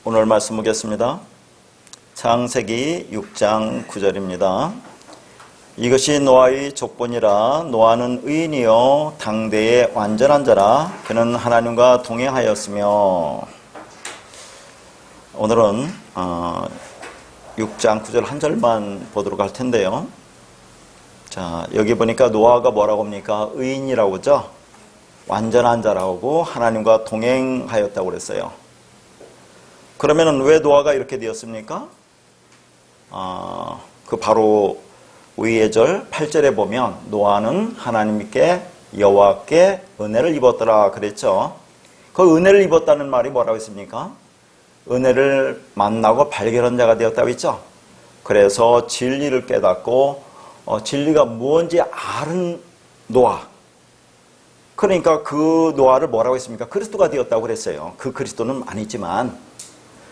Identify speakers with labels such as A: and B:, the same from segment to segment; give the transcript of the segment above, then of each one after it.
A: 오늘 말씀 보겠습니다. 창세기 6장 9절입니다. 이것이 노아의 족본이라. 노아는 의인이요 당대의 완전한 자라. 그는 하나님과 동행하였으며. 오늘은 6장 9절 한 절만 보도록 할 텐데요. 자, 여기 보니까 노아가 뭐라고 합니까? 의인이라고 하죠. 완전한 자라고 하나님과 동행하였다고 그랬어요. 그러면은 왜 노아가 이렇게 되었습니까? 그 바로 위의 절 8절에 보면 노아는 하나님께 여호와께 은혜를 입었더라 그랬죠. 그 은혜를 입었다는 말이 뭐라고 했습니까? 은혜를 만나고 발견한 자가 되었다고 했죠. 그래서 진리를 깨닫고 진리가 무엇인지 아는 노아. 그러니까 그 노아를 뭐라고 했습니까? 그리스도가 되었다고 그랬어요. 그 그리스도는 아니지만.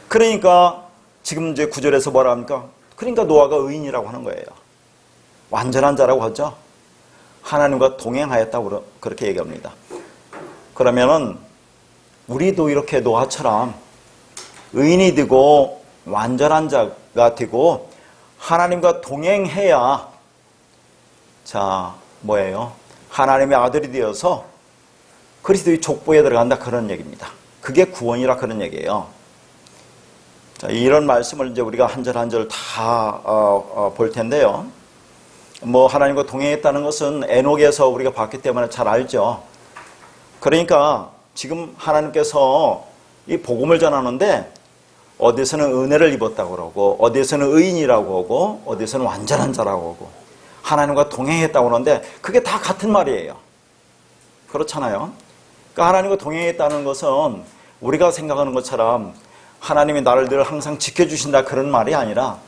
A: 그러니까 지금 이제 9절에서 뭐라 합니까? 그러니까 노아가 의인이라고 하는 거예요. 완전한 자라고 하죠. 하나님과 동행하였다고 그렇게 얘기합니다. 그러면은 우리도 이렇게 노아처럼 의인이 되고 완전한 자가 되고 하나님과 동행해야 자 뭐예요? 하나님의 아들이 되어서 그리스도의 족보에 들어간다 그런 얘기입니다. 그게 구원이라 그런 얘기예요. 자, 이런 말씀을 이제 우리가 한 절 한 절 다 볼 텐데요. 뭐 하나님과 동행했다는 것은 에녹에서 우리가 봤기 때문에 잘 알죠. 그러니까 지금 하나님께서 이 복음을 전하는데 어디서는 은혜를 입었다고 그러고 어디서는 의인이라고 하고 어디서는 완전한 자라고 하고 하나님과 동행했다고 하는데 그게 다 같은 말이에요. 그렇잖아요. 그러니까 하나님과 동행했다는 것은 우리가 생각하는 것처럼 하나님이 나를 늘 항상 지켜주신다 그런 말이 아니라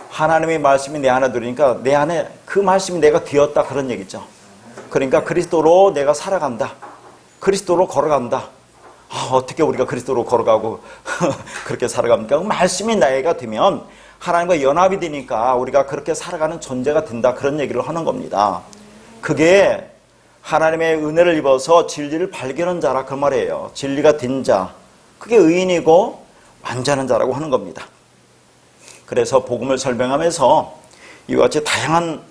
A: 하나님의 말씀이 내 안에 들으니까 내 안에 그 말씀이 내가 되었다 그런 얘기죠. 그러니까 그리스도로 내가 살아간다. 그리스도로 걸어간다. 어떻게 우리가 그리스도로 걸어가고 그렇게 살아갑니까? 그 말씀이 나이가 되면 하나님과 연합이 되니까 우리가 그렇게 살아가는 존재가 된다 그런 얘기를 하는 겁니다. 그게 하나님의 은혜를 입어서 진리를 발견한 자라 그 말이에요. 진리가 된 자. 그게 의인이고 완전한 자라고 하는 겁니다. 그래서 복음을 설명하면서 이와 같이 다양한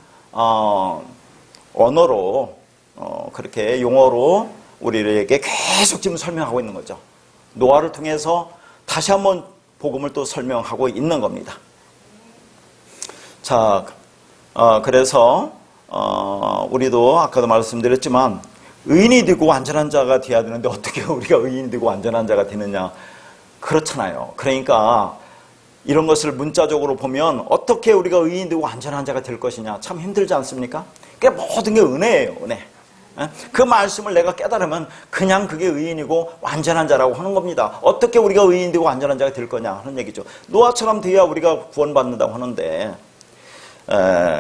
A: 언어로 그렇게 용어로 우리에게 계속 지금 설명하고 있는 거죠. 노아를 통해서 다시 한번 복음을 또 설명하고 있는 겁니다. 자, 그래서 우리도 아까도 말씀드렸지만 의인이 되고 완전한 자가 되어야 되는데 어떻게 우리가 의인이 되고 완전한 자가 되느냐? 그렇잖아요. 그러니까 이런 것을 문자적으로 보면 어떻게 우리가 의인이 되고 완전한 자가 될 것이냐 참 힘들지 않습니까? 그게 모든 게 은혜예요. 은혜. 그 말씀을 내가 깨달으면 그냥 그게 의인이고 완전한 자라고 하는 겁니다. 어떻게 우리가 의인이 되고 완전한 자가 될 거냐 하는 얘기죠. 노아처럼 되어야 우리가 구원받는다고 하는데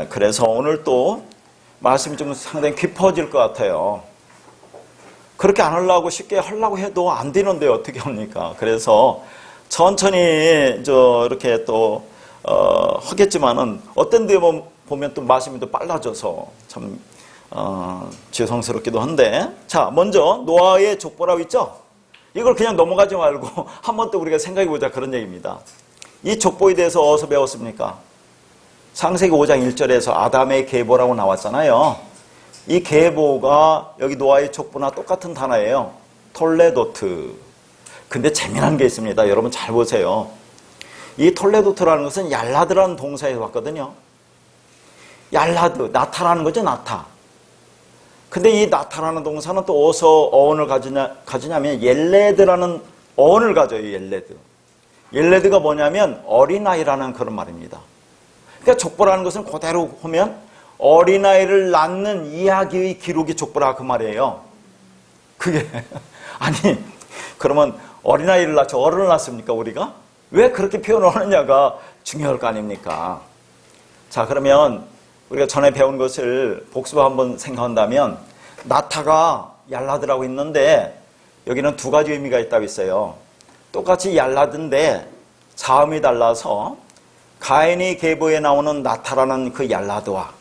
A: 그래서 오늘 또 말씀이 좀 상당히 깊어질 것 같아요. 그렇게 안 하려고 쉽게 하려고 해도 안 되는데 어떻게 합니까? 그래서 천천히 이렇게 또 하겠지만은 어떤 데 보면 또 말씀이 또 빨라져서 참 죄송스럽기도 한데 자 먼저 노아의 족보라고 있죠? 이걸 그냥 넘어가지 말고 한번 또 우리가 생각해 보자 그런 얘기입니다. 이 족보에 대해서 어디서 배웠습니까? 창세기 5장 1절에서 아담의 계보라고 나왔잖아요. 이 계보가 여기 노아의 족보나 똑같은 단어예요. 톨레도트. 근데 재미난 게 있습니다. 여러분 잘 보세요. 이 톨레도트라는 것은 얄라드라는 동사에서 왔거든요. 얄라드, 나타라는 거죠, 나타. 근데 이 나타라는 동사는 또 어디서 어원을 가지냐면 옐레드라는 어원을 가져요, 옐레드. 옐레드가 뭐냐면 어린아이라는 그런 말입니다. 그러니까 족보라는 것은 그대로 보면 어린아이를 낳는 이야기의 기록이 족보라 그 말이에요. 그게 아니 그러면 어린아이를 낳죠. 어른을 낳습니까 우리가? 왜 그렇게 표현을 하느냐가 중요할 거 아닙니까? 자 그러면 우리가 전에 배운 것을 복습 한번 생각한다면 나타가 얄라드라고 있는데 여기는 두 가지 의미가 있다고 했어요. 똑같이 얄라드인데 자음이 달라서 가인의 계보에 나오는 나타라는 그 얄라드와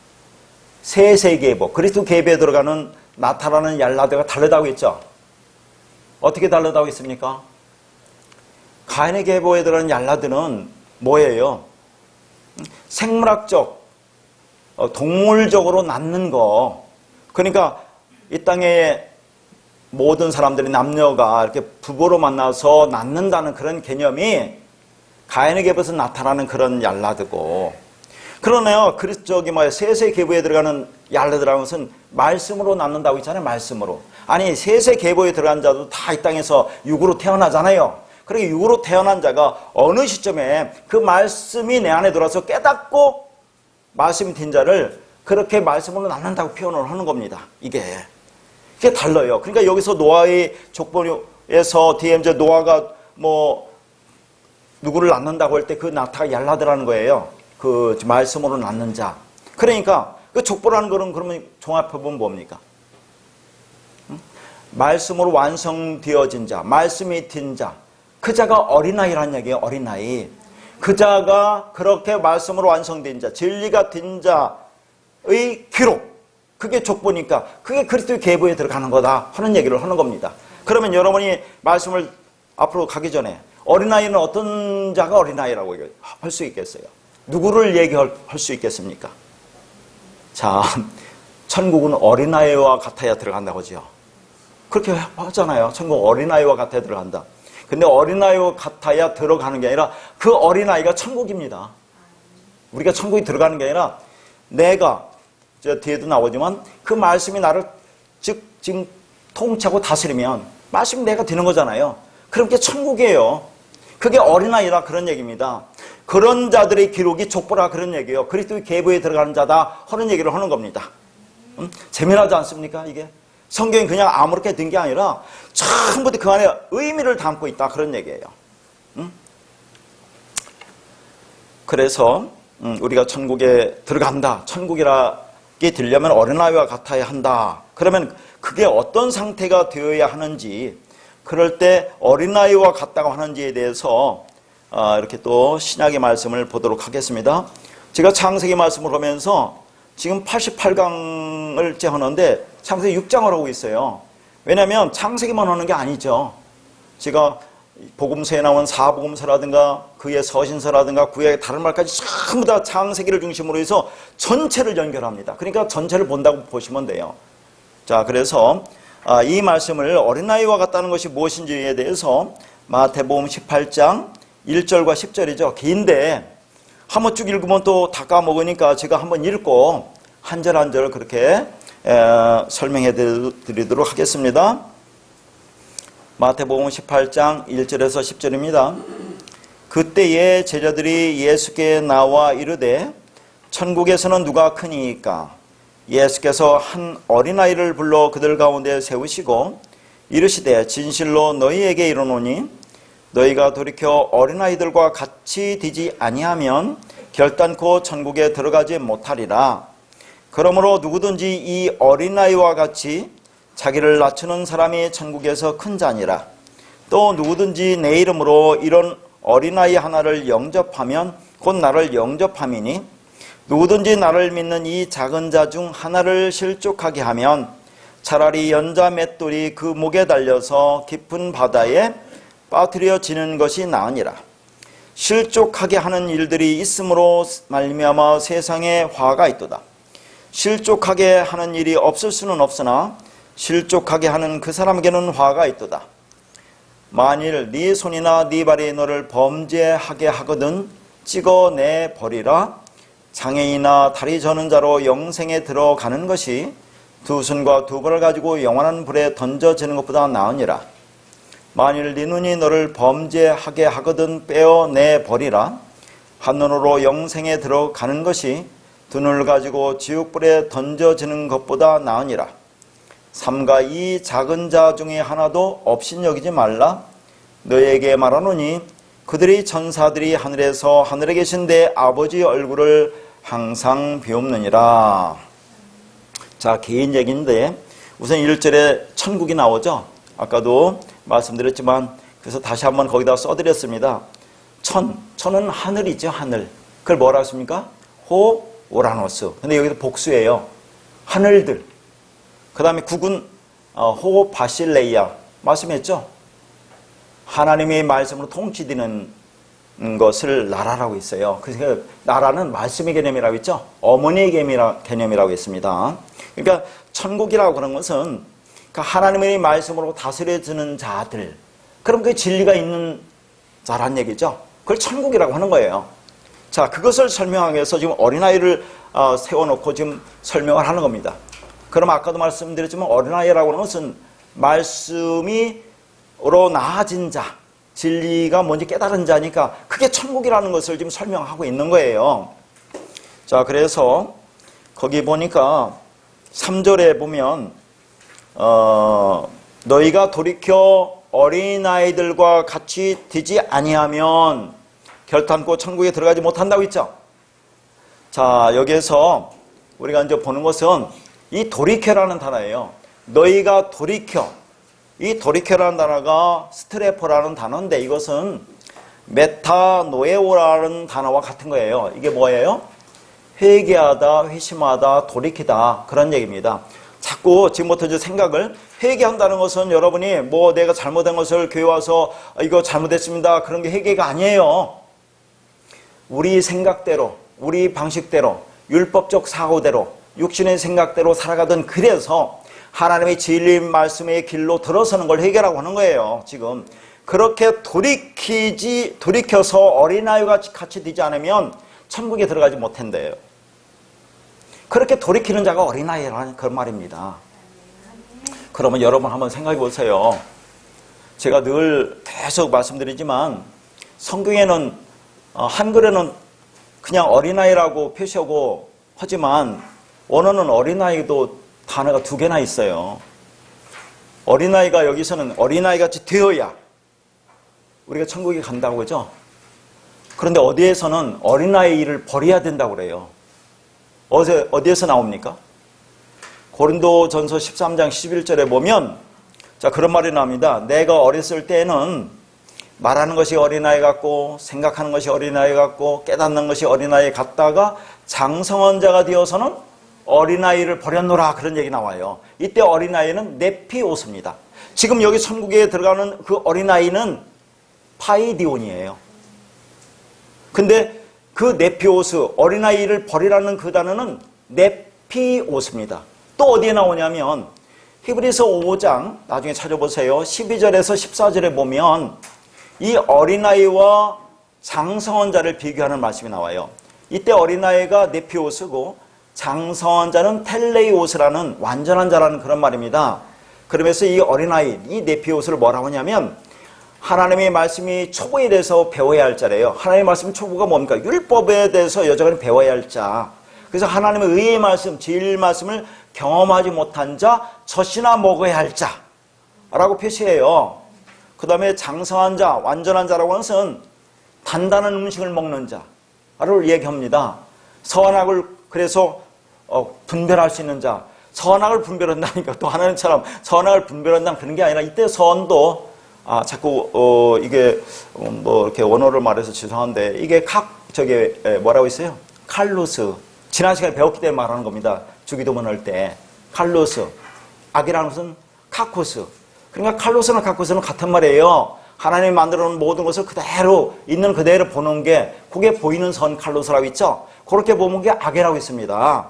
A: 셋의 계보, 그리스도 계보에 들어가는 나타라는 얄라드가 다르다고 했죠. 어떻게 다르다고 했습니까? 가인의 계보에 들어가는 얄라드는 뭐예요? 생물학적, 동물적으로 낳는 거. 그러니까 이 땅에 모든 사람들이 남녀가 이렇게 부부로 만나서 낳는다는 그런 개념이 가인의 계보에서 나타나는 그런 얄라드고, 그러네요. 셋의 계보에 들어가는 얄라드라는 것은 말씀으로 낳는다고 했잖아요. 말씀으로. 아니, 셋의 계보에 들어간 자도 다 이 땅에서 육으로 태어나잖아요. 그러니까 육으로 태어난 자가 어느 시점에 그 말씀이 내 안에 들어와서 깨닫고 말씀이 된 자를 그렇게 말씀으로 낳는다고 표현을 하는 겁니다. 이게 달라요. 그러니까 여기서 노아의 족보에서 뒤에 이제 노아가 누구를 낳는다고 할 때 그 나타가 얄라드라는 거예요. 그 말씀으로 낳는 자. 그러니까 그 족보라는 거는 그러면 종합해보면 뭡니까? 말씀으로 완성되어진 자, 말씀이 된 자. 그 자가 어린아이라는 얘기예요. 어린아이. 그 자가 그렇게 말씀으로 완성된 자, 진리가 된 자의 기록. 그게 족보니까 그게 그리스도의 계보에 들어가는 거다 하는 얘기를 하는 겁니다. 그러면 여러분이 말씀을 앞으로 가기 전에 어린아이는 어떤 자가 어린아이라고 할 수 있겠어요? 누구를 얘기할 수 있겠습니까? 자, 천국은 어린아이와 같아야 들어간다고 하죠. 그렇게 하잖아요. 천국 어린아이와 같아야 들어간다. 근데 어린아이와 같아야 들어가는 게 아니라 그 어린아이가 천국입니다. 우리가 천국에 들어가는 게 아니라 내가, 뒤에도 나오지만 그 말씀이 나를 지금 통치하고 다스리면 말씀이 내가 되는 거잖아요. 그럼 그게 천국이에요. 그게 어린아이라 그런 얘기입니다. 그런 자들의 기록이 족보라 그런 얘기예요. 그리스도의 계보에 들어가는 자다 하는 얘기를 하는 겁니다. 재미나지 않습니까 이게? 성경이 그냥 아무렇게 든 게 아니라 전부 그 안에 의미를 담고 있다 그런 얘기예요. 그래서 우리가 천국에 들어간다. 천국이라게 되려면 어린아이와 같아야 한다. 그러면 그게 어떤 상태가 되어야 하는지, 그럴 때 어린아이와 같다고 하는지에 대해서 이렇게 또 신약의 말씀을 보도록 하겠습니다. 제가 창세기 말씀을 보면서 지금 88강을 하는데 창세기 6장을 하고 있어요. 왜냐하면 창세기만 하는 게 아니죠. 제가 복음서에 나온 사복음서라든가 그의 서신서라든가 그의 다른 말까지 전부 다 창세기를 중심으로 해서 전체를 연결합니다. 그러니까 전체를 본다고 보시면 돼요. 자, 그래서 이 말씀을 어린아이와 같다는 것이 무엇인지에 대해서 마태복음 18장 1절과 10절이죠. 긴데 한번 쭉 읽으면 또 다 까먹으니까 제가 한번 읽고 한 절 한 절 그렇게 설명해 드리도록 하겠습니다. 마태복음 18장 1절에서 10절입니다. 그때에 제자들이 예수께 나와 이르되 천국에서는 누가 크니이까? 예수께서 한 어린아이를 불러 그들 가운데 세우시고 이르시되 진실로 너희에게 이르노니 너희가 돌이켜 어린아이들과 같이 되지 아니하면 결단코 천국에 들어가지 못하리라. 그러므로 누구든지 이 어린아이와 같이 자기를 낮추는 사람이 천국에서 큰 자니라. 또 누구든지 내 이름으로 이런 어린아이 하나를 영접하면 곧 나를 영접함이니 누구든지 나를 믿는 이 작은 자 중 하나를 실족하게 하면 차라리 연자 맷돌이 그 목에 달려서 깊은 바다에 빠뜨려지는 것이 나으니라. 실족하게 하는 일들이 있음으로 말미암아 세상에 화가 있도다. 실족하게 하는 일이 없을 수는 없으나 실족하게 하는 그 사람에게는 화가 있도다. 만일 네 손이나 네 발이 너를 범죄하게 하거든 찍어내 버리라. 장애인이나 다리 저는 자로 영생에 들어가는 것이 두 손과 두 발을 가지고 영원한 불에 던져지는 것보다 나으니라. 만일 네 눈이 너를 범죄하게 하거든 빼어내 버리라. 한 눈으로 영생에 들어가는 것이 두 눈을 가지고 지옥불에 던져지는 것보다 나으니라. 삼가 이 작은 자 중에 하나도 업신여기지 말라. 너희에게 말하노니 그들이 천사들이 하늘에서 하늘에 계신 내 아버지 얼굴을 항상 비옵느니라. 자, 개인 얘기인데 우선 1절에 천국이 나오죠. 아까도 말씀드렸지만 그래서 다시 한번 거기다 써드렸습니다. 천은 하늘이죠. 하늘. 그걸 뭐라 했습니까? 오라노스. 근데 여기서 복수예요. 하늘들. 그 다음에 국은 바실레이아. 말씀했죠? 하나님의 말씀으로 통치되는 것을 나라라고 있어요. 그래서 나라는 말씀의 개념이라고 있죠. 어머니의 개념이라고 있습니다. 그러니까 천국이라고 그런 것은 하나님의 말씀으로 다스려지는 자들, 그럼 그 진리가 있는 자란 얘기죠. 그걸 천국이라고 하는 거예요. 자, 그것을 설명하기 위해서 지금 어린아이를 세워놓고 지금 설명을 하는 겁니다. 그럼 아까도 말씀드렸지만 어린아이라고 하는 것은 말씀이로 나아진 자, 진리가 뭔지 깨달은 자니까 그게 천국이라는 것을 지금 설명하고 있는 거예요. 자, 그래서 거기 보니까 3절에 보면 너희가 돌이켜 어린아이들과 같이 되지 아니하면 결탄코 천국에 들어가지 못한다고 했죠. 자, 여기에서 우리가 이제 보는 것은 이 돌이켜라는 단어예요. 너희가 돌이켜. 이 돌이켜라는 단어가 스트레퍼라는 단어인데 이것은 메타노에오라는 단어와 같은 거예요. 이게 뭐예요? 회개하다, 회심하다, 돌이키다, 그런 얘기입니다. 자꾸 지금부터 이제 생각을, 회개한다는 것은 여러분이 뭐 내가 잘못한 것을 교회 와서 이거 잘못했습니다, 그런 게 회개가 아니에요. 우리 생각대로, 우리 방식대로, 율법적 사고대로, 육신의 생각대로 살아가던, 그래서 하나님의 진리 말씀의 길로 들어서는 걸 회개라고 하는 거예요. 지금 그렇게 돌이켜서 어린아이와 같이 되지 않으면 천국에 들어가지 못한대요. 그렇게 돌이키는 자가 어린아이라는 그런 말입니다. 그러면 여러분 한번 생각해 보세요. 제가 늘 계속 말씀드리지만 성경에는 한글에는 그냥 어린아이라고 표시하고 하지만 원어는 어린아이도 단어가 2개나 있어요. 어린아이가 여기서는 어린아이같이 되어야 우리가 천국에 간다고 그러죠. 그런데 어디에서는 어린아이를 버려야 된다고 그래요. 어디에서 나옵니까? 고린도전서 13장 11절에 보면 자, 그런 말이 나옵니다. 내가 어렸을 때는 말하는 것이 어린아이 같고 생각하는 것이 어린아이 같고 깨닫는 것이 어린아이 같다가 장성한 자가 되어서는 어린아이를 버렸노라, 그런 얘기 나와요. 이때 어린아이는 네피오스입니다. 지금 여기 천국에 들어가는 그 어린아이는 파이디온이에요. 근데 그 네피오스, 어린아이를 버리라는 그 단어는 네피오스입니다. 또 어디에 나오냐면 히브리서 5장 나중에 찾아보세요. 12절에서 14절에 보면 이 어린아이와 장성한 자를 비교하는 말씀이 나와요. 이때 어린아이가 네피오스고 장성한 자는 텔레이오스라는 완전한 자라는 그런 말입니다. 그러면서 이 어린아이, 이 네피오스를 뭐라고 하냐면 하나님의 말씀이 초보에 대해서 배워야 할 자래요. 하나님의 말씀 초보가 뭡니까? 율법에 대해서 여전히 배워야 할 자. 그래서 하나님의 의의 말씀, 진리 말씀을 경험하지 못한 자, 젖이나 먹어야 할 자라고 표시해요. 그 다음에 장성한 자, 완전한 자라고 하는 것은 단단한 음식을 먹는 자를 얘기합니다. 선악을 그래서 분별할 수 있는 자, 선악을 분별한다니까 또 하나님처럼 선악을 분별한다는 그런 게 아니라 이때 선도 자꾸 이게 뭐 이렇게 원어를 말해서 죄송한데 이게 뭐라고 있어요? 칼로스. 지난 시간에 배웠기 때문에 말하는 겁니다. 주기도문 할 때 칼로스. 악이라는 것은 카코스. 그러니까 칼로스나 카코스는 같은 말이에요. 하나님이 만들어 놓은 모든 것을 그대로 있는 그대로 보는 게 그게 보이는 선 칼로스라고 있죠. 그렇게 보면 게 악이라고 있습니다.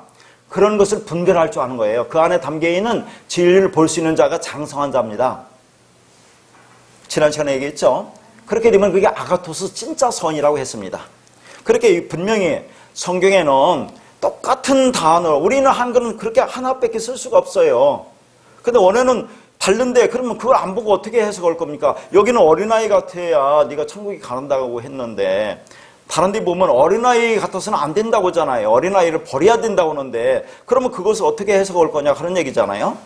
A: 그런 것을 분별할 줄 아는 거예요. 그 안에 담겨있는 진리를 볼 수 있는 자가 장성한 자입니다. 지난 시간에 얘기했죠. 그렇게 되면 그게 아가토스 진짜 선이라고 했습니다. 그렇게 분명히 성경에는 똑같은 단어, 우리는 한글은 그렇게 하나밖에 쓸 수가 없어요. 근데 원어는 다른데 그러면 그걸 안 보고 어떻게 해석할 겁니까? 여기는 어린아이 같아야 네가 천국에 간다고 했는데 다른 데 보면 어린아이 같아서는 안 된다고 하잖아요. 어린아이를 버려야 된다고 하는데 그러면 그것을 어떻게 해석할 거냐 그런 얘기잖아요.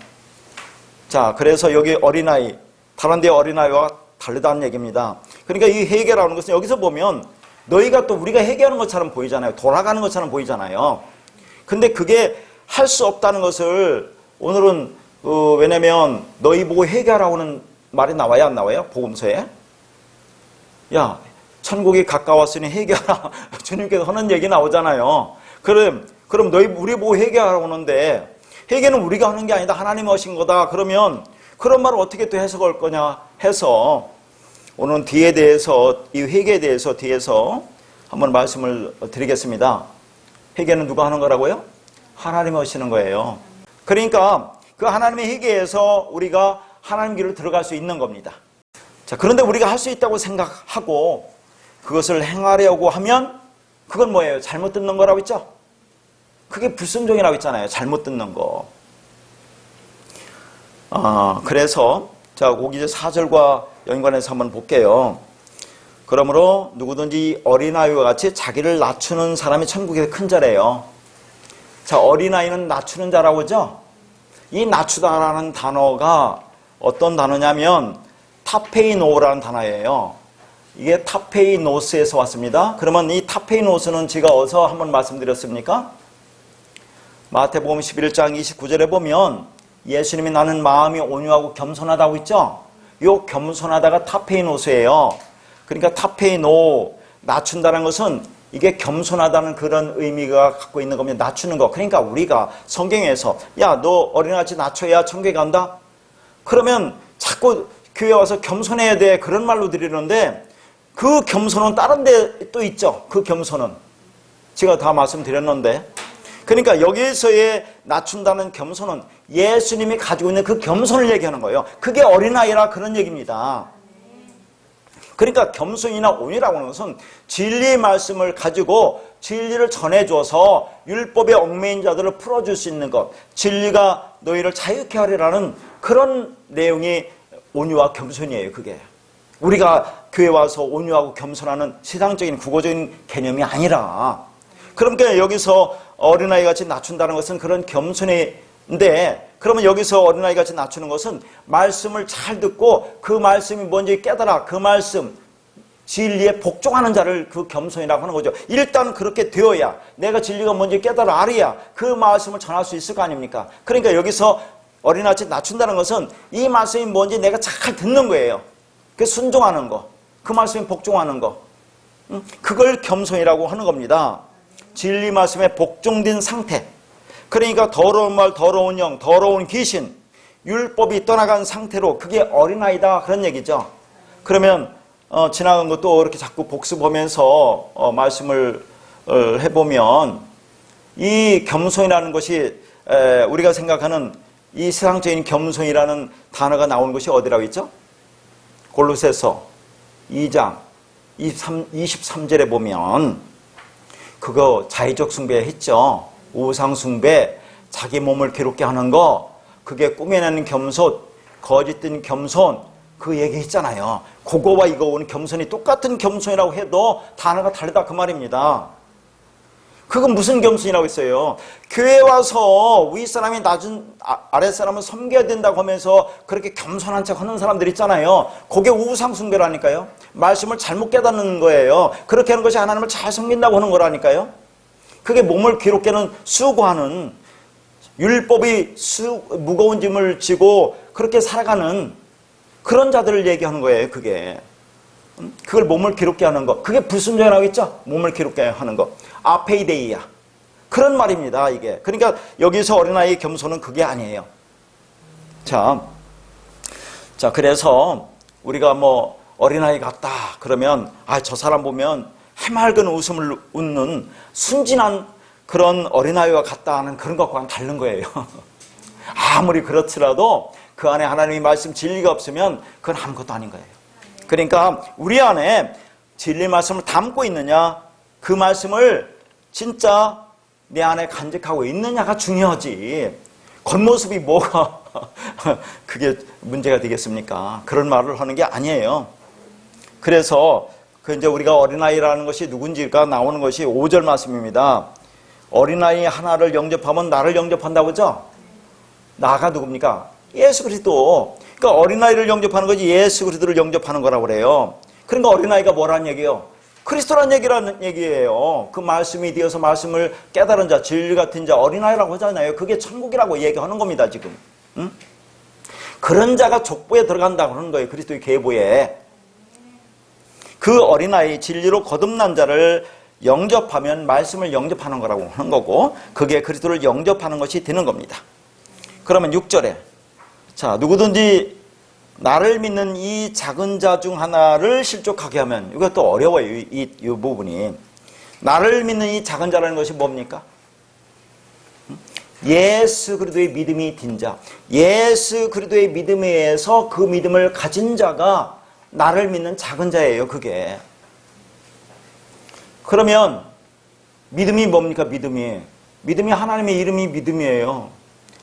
A: 자, 그래서 여기 어린아이, 다른 데 어린아이와 다르다는 얘기입니다. 그러니까 이 회개라는 것은 여기서 보면 너희가 또 우리가 회개하는 것처럼 보이잖아요. 돌아가는 것처럼 보이잖아요. 근데 그게 할 수 없다는 것을 오늘은 왜냐면 너희 보고 회개하라고 하는 말이 나와야 안 나와요? 복음서에. 야, 천국이 가까웠으니 회개하라. 주님께서 하는 얘기 나오잖아요. 그럼 우리 보고 회개하라고 하는데 회개는 우리가 하는 게 아니다. 하나님이 하신 거다. 그러면 그런 말을 어떻게 또 해석할 거냐 해서 오늘은 뒤에 대해서, 이 회개에 대해서 뒤에서 한번 말씀을 드리겠습니다. 회개는 누가 하는 거라고요? 하나님이 하시는 거예요. 그러니까 그 하나님의 회개에서 우리가 하나님 길로 들어갈 수 있는 겁니다. 자, 그런데 우리가 할 수 있다고 생각하고 그것을 행하려고 하면 그건 뭐예요? 잘못 듣는 거라고 했죠? 그게 불순종이라고 했잖아요. 잘못 듣는 거. 그래서 자, 거기 이제 4절과 연관해서 한번 볼게요. 그러므로 누구든지 어린아이와 같이 자기를 낮추는 사람이 천국에서 큰 자래요. 자, 어린아이는 낮추는 자라고 하죠? 이 낮추다라는 단어가 어떤 단어냐면 타페이노라는 단어예요. 이게 타페이노스에서 왔습니다. 그러면 이 타페이노스는 제가 어디서 한번 말씀드렸습니까? 마태복음 11장 29절에 보면 예수님이 나는 마음이 온유하고 겸손하다고 있죠? 이 겸손하다가 타페이노스예요. 그러니까 타페이노, 낮춘다는 것은 이게 겸손하다는 그런 의미가 갖고 있는 겁니다. 낮추는 거. 그러니까 우리가 성경에서 야, 너 어린아이같이 낮춰야 천국에 간다? 그러면 자꾸 교회 와서 겸손해야 돼. 그런 말로 드리는데 그 겸손은 다른 데 또 있죠. 그 겸손은. 제가 다 말씀드렸는데. 그러니까 여기에서의 낮춘다는 겸손은 예수님이 가지고 있는 그 겸손을 얘기하는 거예요. 그게 어린아이라 그런 얘기입니다. 그러니까 겸손이나 온유라고 하는 것은 진리의 말씀을 가지고 진리를 전해줘서 율법의 얽매인 자들을 풀어줄 수 있는 것, 진리가 너희를 자유케 하리라는 그런 내용이 온유와 겸손이에요. 그게 우리가 교회 와서 온유하고 겸손하는 세상적인 국어적인 개념이 아니라, 그러니까 여기서 어린아이같이 낮춘다는 것은 그런 겸손인데, 그러면 여기서 어린아이같이 낮추는 것은 말씀을 잘 듣고 그 말씀이 뭔지 깨달아 그 말씀 진리에 복종하는 자를 그 겸손이라고 하는 거죠. 일단 그렇게 되어야, 내가 진리가 뭔지 깨달아 알아야 그 말씀을 전할 수 있을 거 아닙니까? 그러니까 여기서 어린아이같이 낮춘다는 것은 이 말씀이 뭔지 내가 잘 듣는 거예요. 그 순종하는 거, 그 말씀에 복종하는 거, 그걸 겸손이라고 하는 겁니다. 진리 말씀에 복종된 상태. 그러니까 더러운 말, 더러운 영, 더러운 귀신, 율법이 떠나간 상태로, 그게 어린아이다 그런 얘기죠. 그러면 지나간 것도 이렇게 자꾸 복습하면서 말씀을 해보면 이 겸손이라는 것이 우리가 생각하는 이 세상적인 겸손이라는 단어가 나오는 것이 어디라고 있죠? 골로새서 2장 23절에 보면 그거 자의적 숭배 했죠. 우상 숭배, 자기 몸을 괴롭게 하는 거, 그게 꾸며내는 겸손, 거짓된 겸손, 그 얘기 했잖아요. 그거와 이거 오는 겸손이 똑같은 겸손이라고 해도 단어가 다르다 그 말입니다. 그건 무슨 겸손이라고 했어요? 교회 와서 윗사람이 낮은 아랫사람을 섬겨야 된다고 하면서 그렇게 겸손한 척 하는 사람들 있잖아요. 그게 우상 숭배라니까요. 말씀을 잘못 깨닫는 거예요. 그렇게 하는 것이 하나님을 잘 섬긴다고 하는 거라니까요. 그게 몸을 괴롭게는 수고하는, 율법이 무거운 짐을 지고 그렇게 살아가는 그런 자들을 얘기하는 거예요. 그게 그걸 몸을 괴롭게 하는 거, 그게 불순종이라고 했죠. 몸을 괴롭게 하는 거, 아페이데이야, 그런 말입니다. 이게 그러니까 여기서 어린아이의 겸손은 그게 아니에요. 자 그래서 우리가 뭐 어린아이 같다 그러면 저 사람 보면 해맑은 웃음을 웃는 순진한 그런 어린아이와 같다 하는 그런 것과는 다른 거예요. 아무리 그렇더라도 그 안에 하나님의 말씀 진리가 없으면 그건 아무것도 아닌 거예요. 그러니까 우리 안에 진리 말씀을 담고 있느냐, 그 말씀을 진짜 내 안에 간직하고 있느냐가 중요하지, 겉모습이 뭐가 그게 문제가 되겠습니까? 그런 말을 하는 게 아니에요. 그래서 이제 우리가 어린아이라는 것이 누군지가 나오는 것이 5절 말씀입니다. 어린아이 하나를 영접하면 나를 영접한다고 하죠? 나가 누굽니까? 예수 그리스도. 그러니까 어린아이를 영접하는 거지 예수 그리스도를 영접하는 거라고 그래요. 그러니까 어린아이가 뭐라는 얘기예요? 그리스도란 얘기라는 얘기예요. 그 말씀이 되어서 말씀을 깨달은 자, 진리 같은 자, 어린아이라고 하잖아요. 그게 천국이라고 얘기하는 겁니다, 지금. 응? 그런 자가 족보에 들어간다고 하는 거예요. 그리스도의 계보에. 그 어린아이, 진리로 거듭난 자를 영접하면 말씀을 영접하는 거라고 하는 거고, 그게 그리스도를 영접하는 것이 되는 겁니다. 그러면 6절에 자, 누구든지 나를 믿는 이 작은 자 중 하나를 실족하게 하면, 이것도 어려워요. 이 부분이. 나를 믿는 이 작은 자라는 것이 뭡니까? 예수 그리스도의 믿음이 딘 자, 예수 그리스도의 믿음에 의해서 그 믿음을 가진 자가 나를 믿는 작은 자예요. 그게. 그러면 믿음이 뭡니까? 믿음이 하나님의 이름이 믿음이에요.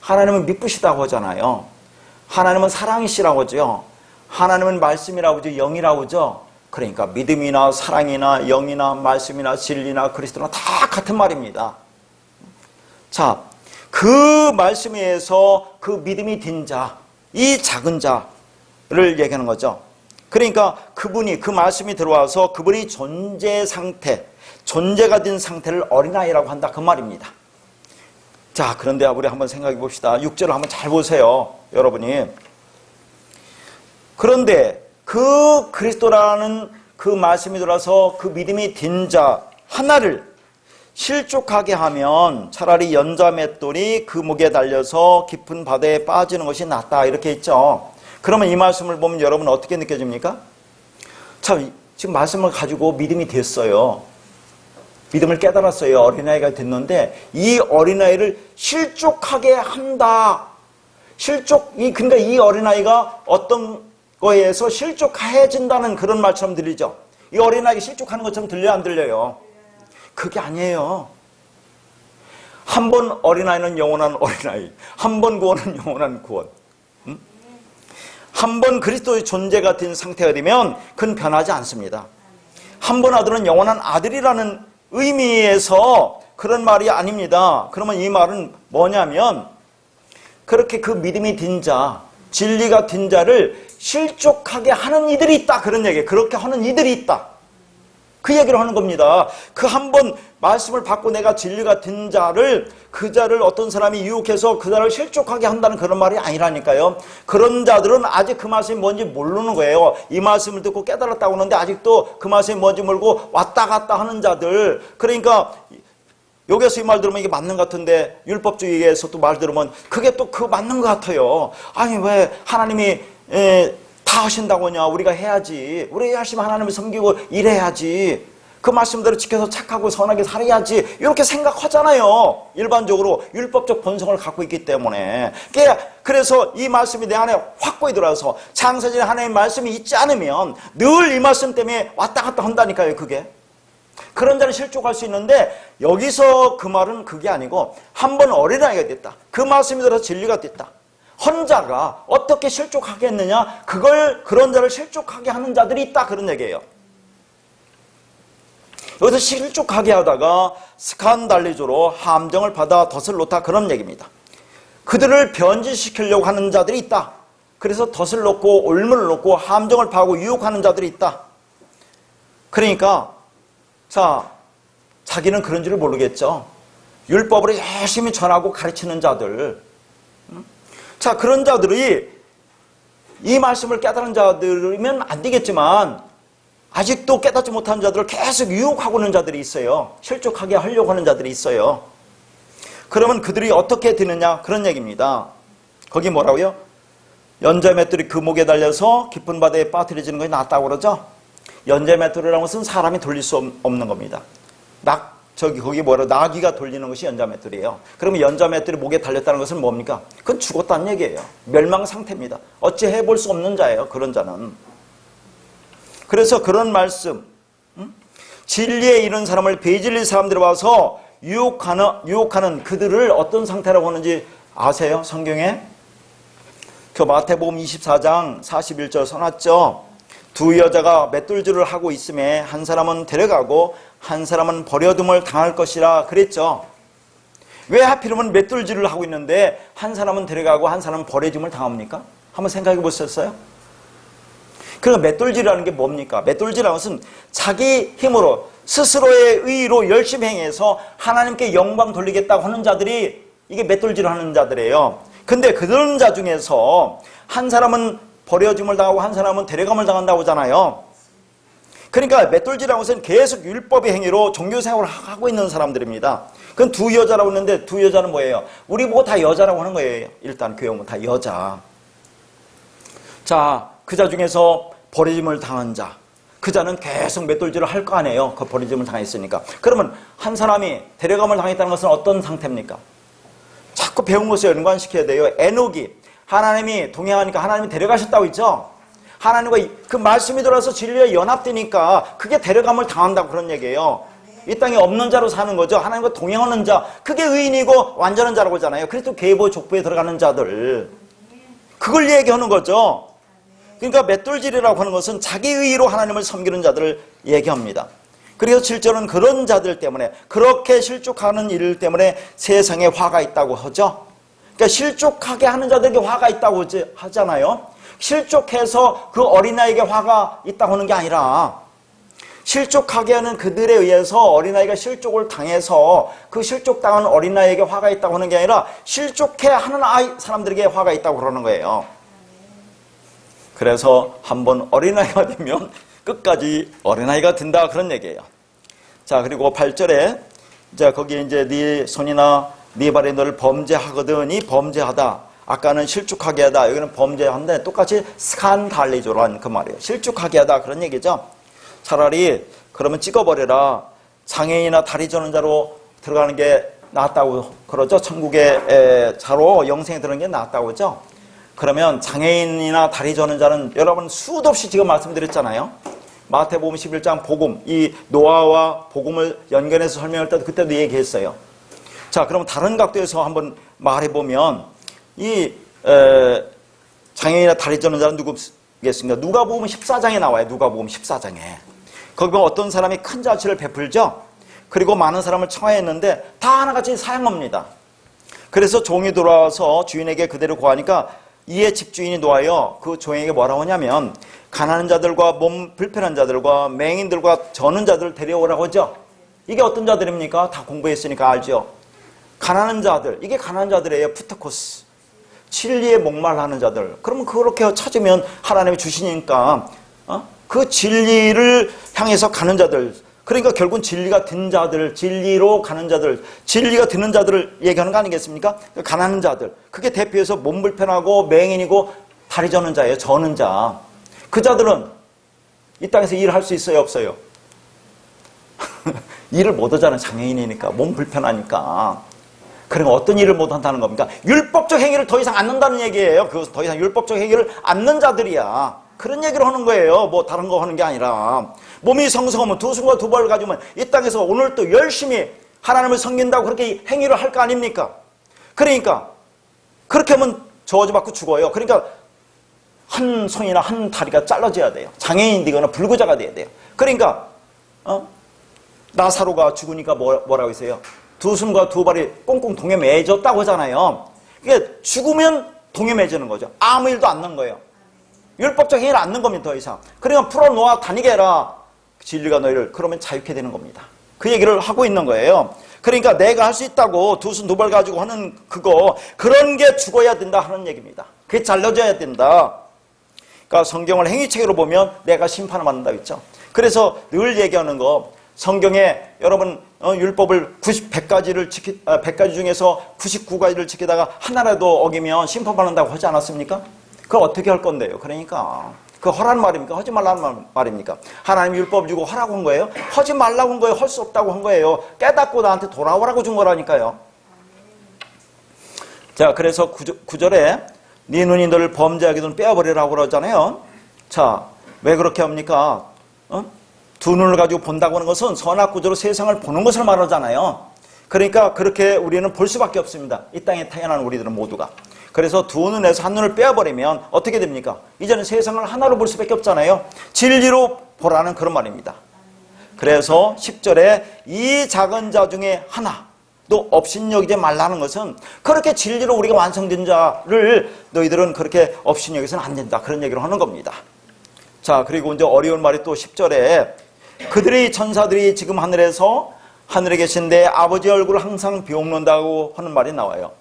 A: 하나님은 믿으시다고 하잖아요. 하나님은 사랑이시라고 하죠. 하나님은 말씀이라고 하죠. 영이라고 하죠. 그러니까 믿음이나 사랑이나 영이나 말씀이나 진리나 그리스도나 다 같은 말입니다. 자, 그 말씀에 의해서 그 믿음이 딘 자, 이 작은 자를 얘기하는 거죠. 그러니까 그분이, 그 말씀이 들어와서 그분이 존재 상태, 존재가 된 상태를 어린아이라고 한다, 그 말입니다. 자, 그런데 우리 한번 생각해 봅시다. 6절을 한번 잘 보세요, 여러분이. 그런데 그 그리스도라는 그 말씀이 들어와서 그 믿음이 딘 자 하나를 실족하게 하면 차라리 연자맷돌이 그 목에 달려서 깊은 바다에 빠지는 것이 낫다, 이렇게 했죠. 그러면 이 말씀을 보면 여러분 어떻게 느껴집니까? 참, 지금 말씀을 가지고 믿음이 됐어요. 믿음을 깨달았어요. 어린아이가 됐는데 이 어린아이를 실족하게 한다. 그러니까 이 어린아이가 어떤 거에서 실족해진다는 그런 말처럼 들리죠. 이 어린아이가 실족하는 것처럼 들려요, 안 들려요? 그게 아니에요. 한 번 어린아이는 영원한 어린아이, 한 번 구원은 영원한 구원. 한 번 그리스도의 존재가 된 상태가 되면 그건 변하지 않습니다. 한 번 아들은 영원한 아들이라는 의미에서 그런 말이 아닙니다. 그러면 이 말은 뭐냐면, 그렇게 그 믿음이 딘 자, 진리가 딘 자를 실족하게 하는 이들이 있다, 그런 얘기예요. 그렇게 하는 이들이 있다, 그 얘기를 하는 겁니다. 그 한 번 말씀을 받고 내가 진리가 된 자를, 그 자를 어떤 사람이 유혹해서 그 자를 실족하게 한다는 그런 말이 아니라니까요. 그런 자들은 아직 그 말씀이 뭔지 모르는 거예요. 이 말씀을 듣고 깨달았다고 하는데 아직도 그 말씀이 뭔지 모르고 왔다 갔다 하는 자들. 그러니까 여기서 이 말 들으면 이게 맞는 것 같은데 율법주의에서 또 말 들으면 그게 또 그 맞는 것 같아요. 아니, 왜 하나님이 다 하신다고 하냐, 우리가 해야지, 우리 열심히 하나님을 섬기고 일해야지, 그 말씀대로 지켜서 착하고 선하게 살아야지, 이렇게 생각하잖아요. 일반적으로 율법적 본성을 갖고 있기 때문에. 그래서 이 말씀이 내 안에 확고히 들어와서 창세전에 하나님의 말씀이 있지 않으면 늘 이 말씀 때문에 왔다 갔다 한다니까요. 그게 그런 자는 실족할 수 있는데, 여기서 그 말은 그게 아니고 한 번 어린아이가 됐다, 그 말씀이 들어서 진리가 됐다, 헌자가 어떻게 실족하겠느냐, 그런 자를 실족하게 하는 자들이 있다, 그런 얘기예요. 여기서 실족하게 하다가 스칸달리조로 함정을 받아 덫을 놓다, 그런 얘기입니다. 그들을 변질시키려고 하는 자들이 있다. 그래서 덫을 놓고 올문을 놓고 함정을 파고 유혹하는 자들이 있다. 그러니까 자기는 그런 줄을 모르겠죠. 율법을 열심히 전하고 가르치는 자들, 그런 자들이 이 말씀을 깨달은 자들이면 안 되겠지만 아직도 깨닫지 못한 자들을 계속 유혹하고 있는 자들이 있어요. 실족하게 하려고 하는 자들이 있어요. 그러면 그들이 어떻게 되느냐, 그런 얘기입니다. 거기 뭐라고요? 연자맷돌이 그 목에 달려서 깊은 바다에 빠뜨려지는 것이 낫다고 그러죠. 연자맷돌이라는 것은 사람이 돌릴 수 없는 겁니다. 거기 나귀가 돌리는 것이 연자맷돌이에요. 그러면 연자맷돌이 목에 달렸다는 것은 뭡니까? 그건 죽었다는 얘기예요. 멸망 상태입니다. 어찌 해볼 수 없는 자예요, 그런 자는. 그래서 그런 말씀, 진리에 이른 사람을 배진릴 사람들이 와서 유혹하는 그들을 어떤 상태라고 하는지 아세요? 성경에? 그 마태복음 24장 41절 써놨죠. 두 여자가 맷돌질을 하고 있음에 한 사람은 데려가고 한 사람은 버려둠을 당할 것이라 그랬죠. 왜 하필이면 맷돌질을 하고 있는데 한 사람은 데려가고 한 사람은 버려둠을 당합니까? 한번 생각해 보셨어요? 그러니까 맷돌질이라는 게 뭡니까? 맷돌질이라는 것은 자기 힘으로 스스로의 의로 열심히 행해서 하나님께 영광 돌리겠다고 하는 자들이 이게 맷돌질을 하는 자들이에요. 근데 그런 자 중에서 한 사람은 버려짐을 당하고 한 사람은 데려감을 당한다고 하잖아요. 그러니까 맷돌질이라는 것은 계속 율법의 행위로 종교생활을 하고 있는 사람들입니다. 그건 두 여자라고 했는데 두 여자는 뭐예요? 우리 보고 다 여자라고 하는 거예요. 일단 교회 오면 다 여자. 자, 그 자 중에서 버림을 당한 자, 그 자는 계속 맷돌질을 할 거 아니에요. 그 버림을 당했으니까. 그러면 한 사람이 데려감을 당했다는 것은 어떤 상태입니까? 자꾸 배운 것에 연관시켜야 돼요. 에녹이 하나님이 동행하니까 하나님이 데려가셨다고 했죠. 하나님과 그 말씀이 들어서 진리에 연합되니까 그게 데려감을 당한다고 그런 얘기예요. 이 땅에 없는 자로 사는 거죠. 하나님과 동행하는 자, 그게 의인이고 완전한 자라고 하잖아요. 그리스도 계보 족보에 들어가는 자들, 그걸 얘기하는 거죠. 그러니까 맷돌질이라고 하는 것은 자기 의로 하나님을 섬기는 자들을 얘기합니다. 그래서 7절은 그런 자들 때문에, 그렇게 실족하는 일 때문에 세상에 화가 있다고 하죠. 그러니까 실족하게 하는 자들에게 화가 있다고 하잖아요. 실족해서 그 어린아이에게 화가 있다고 하는 게 아니라, 실족하게 하는 그들에 의해서 어린아이가 실족을 당해서 그 실족당한 어린아이에게 화가 있다고 하는 게 아니라 실족해 하는 사람들에게 화가 있다고 그러는 거예요. 그래서 한번 어린아이가 되면 끝까지 어린아이가 된다 그런 얘기예요. 자, 그리고 8절에 자, 거기에 이제 네 손이나 네 발이 너를 범죄하거든. 이 범죄하다. 아까는 실족하게 하다. 여기는 범죄한데 똑같이 스칸달리조라는 그 말이에요. 실족하게 하다 그런 얘기죠. 차라리 그러면 찍어버려라. 장애인이나 다리 저는 자로 들어가는 게 낫다고 그러죠. 천국의 자로 영생에 들어가는 게 낫다고 그러죠. 그러면 장애인이나 다리 저는 자는 여러분 수도 없이 지금 말씀드렸잖아요. 마태복음 11장 복음, 이 노아와 복음을 연결해서 설명할 때도 그때도 얘기했어요. 자, 그럼 다른 각도에서 한번 말해보면 이 장애인이나 다리 저는 자는 누구겠습니까? 누가복음 14장에 나와요. 누가복음 14장에. 거기 보면 어떤 사람이 큰 자치를 베풀죠. 그리고 많은 사람을 청하했는데 다 하나같이 사양합니다. 그래서 종이 돌아와서 주인에게 그대로 고하니까 이에 집주인이 놓아요. 그 종에게 뭐라고 하냐면 가난한 자들과 몸 불편한 자들과 맹인들과 저는 자들을 데려오라고 하죠. 이게 어떤 자들입니까? 다 공부했으니까 알죠. 가난한 자들, 이게 가난한 자들이에요. 푸트코스. 진리에 목말라하는 자들. 그러면 그렇게 찾으면 하나님이 주시니까 그 진리를 향해서 가는 자들. 그러니까 결국은 진리가 든 자들, 진리로 가는 자들, 진리가 드는 자들을 얘기하는 거 아니겠습니까? 가난한 자들. 그게 대표해서 몸 불편하고 맹인이고 다리 저는 자예요. 저는 자. 그 자들은 이 땅에서 일을 할 수 있어요? 없어요? 일을 못 하잖아요. 장애인이니까. 몸 불편하니까. 그러니까 어떤 일을 못 한다는 겁니까? 율법적 행위를 더 이상 안 넣는다는 얘기예요. 그것은 더 이상 율법적 행위를 안 넣는 자들이야. 그런 얘기를 하는 거예요. 뭐 다른 거 하는 게 아니라. 몸이 성성하면 두 손과 두 발을 가지면 이 땅에서 오늘 또 열심히 하나님을 섬긴다고 그렇게 행위를 할 거 아닙니까? 그러니까 그렇게 하면 저주받고 죽어요. 그러니까 한 손이나 한 다리가 잘라져야 돼요. 장애인이 되거나 불구자가 돼야 돼요. 그러니까 나사로가 죽으니까 뭐라고 했어요? 두 손과 두 발이 꽁꽁 동에 매졌다고 하잖아요. 이게 죽으면 동에 매지는 거죠. 아무 일도 안 넣은 거예요. 율법적 행위를 안 넣은 겁니다. 더 이상. 그러니까 풀어놓아 다니게 해라. 진리가 너희를 그러면 자유케 되는 겁니다. 그 얘기를 하고 있는 거예요. 그러니까 내가 할 수 있다고 두 손 두 발 가지고 하는 그거, 그런 게 죽어야 된다 하는 얘기입니다. 그게 잘라져야 된다. 그러니까 성경을 행위체계로 보면 내가 심판을 받는다고 했죠. 그래서 늘 얘기하는 거, 성경에 여러분 율법을 100가지 중에서 99가지를 지키다가 하나라도 어기면 심판받는다고 하지 않았습니까? 그걸 어떻게 할 건데요? 그러니까 그 허라는 말입니까? 하지 말라는 말입니까? 하나님 율법 주고 하라고 한 거예요? 하지 말라고 한 거예요? 할 수 없다고 한 거예요? 깨닫고 나한테 돌아오라고 준 거라니까요. 자, 그래서 9절에 네 눈이 너를 범죄하게 돈 빼어버리라고 그러잖아요. 자, 왜 그렇게 합니까? 두 눈을 가지고 본다고 하는 것은 선악구조로 세상을 보는 것을 말하잖아요. 그러니까 그렇게 우리는 볼 수밖에 없습니다. 이 땅에 태어난 우리들은 모두가. 그래서 두 눈에서 한 눈을 빼어버리면 어떻게 됩니까? 이제는 세상을 하나로 볼 수밖에 없잖아요. 진리로 보라는 그런 말입니다. 그래서 10절에 이 작은 자 중에 하나도 업신여기지 말라는 것은 그렇게 진리로 우리가 완성된 자를 너희들은 그렇게 업신여기서는 안 된다. 그런 얘기를 하는 겁니다. 자, 그리고 이제 어려운 말이 또 10절에 그들의 천사들이 지금 하늘에 계신 내 아버지 얼굴을 항상 비옥는다고 하는 말이 나와요.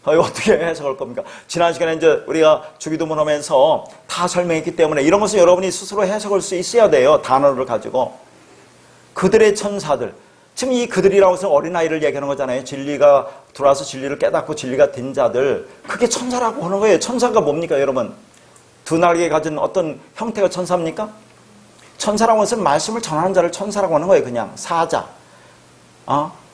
A: 이거 어떻게 해석할 겁니까? 지난 시간에 이제 우리가 주기도문 하면서 다 설명했기 때문에 이런 것은 여러분이 스스로 해석할 수 있어야 돼요. 단어를 가지고. 그들의 천사들. 지금 이 그들이라고 해서 어린아이를 얘기하는 거잖아요. 진리가 들어와서 진리를 깨닫고 진리가 된 자들. 그게 천사라고 하는 거예요. 천사가 뭡니까, 여러분? 두 날개 가진 어떤 형태가 천사입니까? 천사라고 해서 말씀을 전하는 자를 천사라고 하는 거예요. 그냥 사자,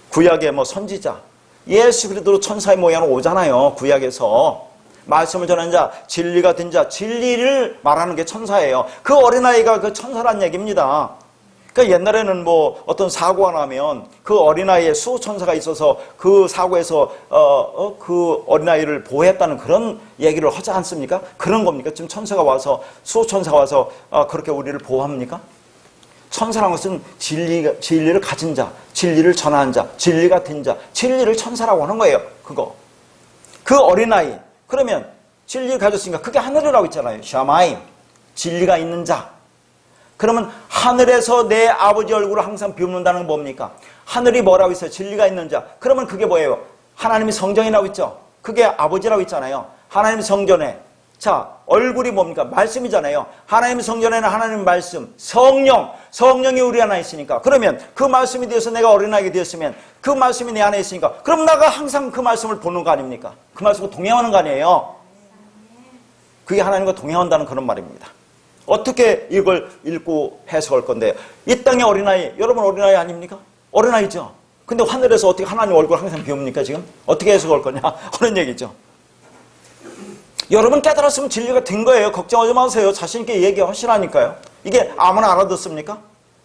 A: 구약의 뭐 선지자. 예수 그리스도 천사의 모양으로 오잖아요. 구약에서 말씀을 전하는 자, 진리 같은 자, 진리를 말하는 게 천사예요. 그 어린아이가 그 천사란 얘기입니다. 그러니까 옛날에는 뭐 어떤 사고가 나면 그 어린아이에 수호천사가 있어서 그 사고에서 그 어린아이를 보호했다는 그런 얘기를 하지 않습니까? 그런 겁니까? 지금 천사가 와서 수호천사가 와서 그렇게 우리를 보호합니까? 천사라는 것은 진리를 가진 자, 진리를 전하는 자, 진리 같은 자, 진리를 천사라고 하는 거예요. 그거. 그 어린아이. 그러면 진리를 가졌으니까 그게 하늘이라고 있잖아요. 샤마임. 진리가 있는 자. 그러면 하늘에서 내 아버지 얼굴을 항상 비웃는다는 건 뭡니까? 하늘이 뭐라고 있어요? 진리가 있는 자. 그러면 그게 뭐예요? 하나님이 성전이라고 있죠? 그게 아버지라고 있잖아요. 하나님이 성전에. 자, 얼굴이 뭡니까? 말씀이잖아요. 하나님의 성전에는 하나님의 말씀, 성령이 우리 안에 있으니까. 그러면 그 말씀이 되어서 내가 어린아이가 되었으면 그 말씀이 내 안에 있으니까 그럼 나가 항상 그 말씀을 보는 거 아닙니까? 그 말씀과 동행하는 거 아니에요? 그게 하나님과 동행한다는 그런 말입니다. 어떻게 이걸 읽고 해석할 건데, 이 땅의 어린아이, 여러분 어린아이 아닙니까? 어린아이죠. 근데 하늘에서 어떻게 하나님 얼굴 항상 비웁니까 지금? 어떻게 해석할 거냐? 그런 얘기죠. 여러분 깨달았으면 진리가 된 거예요. 걱정하지 마세요. 자신 있게 얘기하시라니까요. 이게 아무나 알아듣습니까?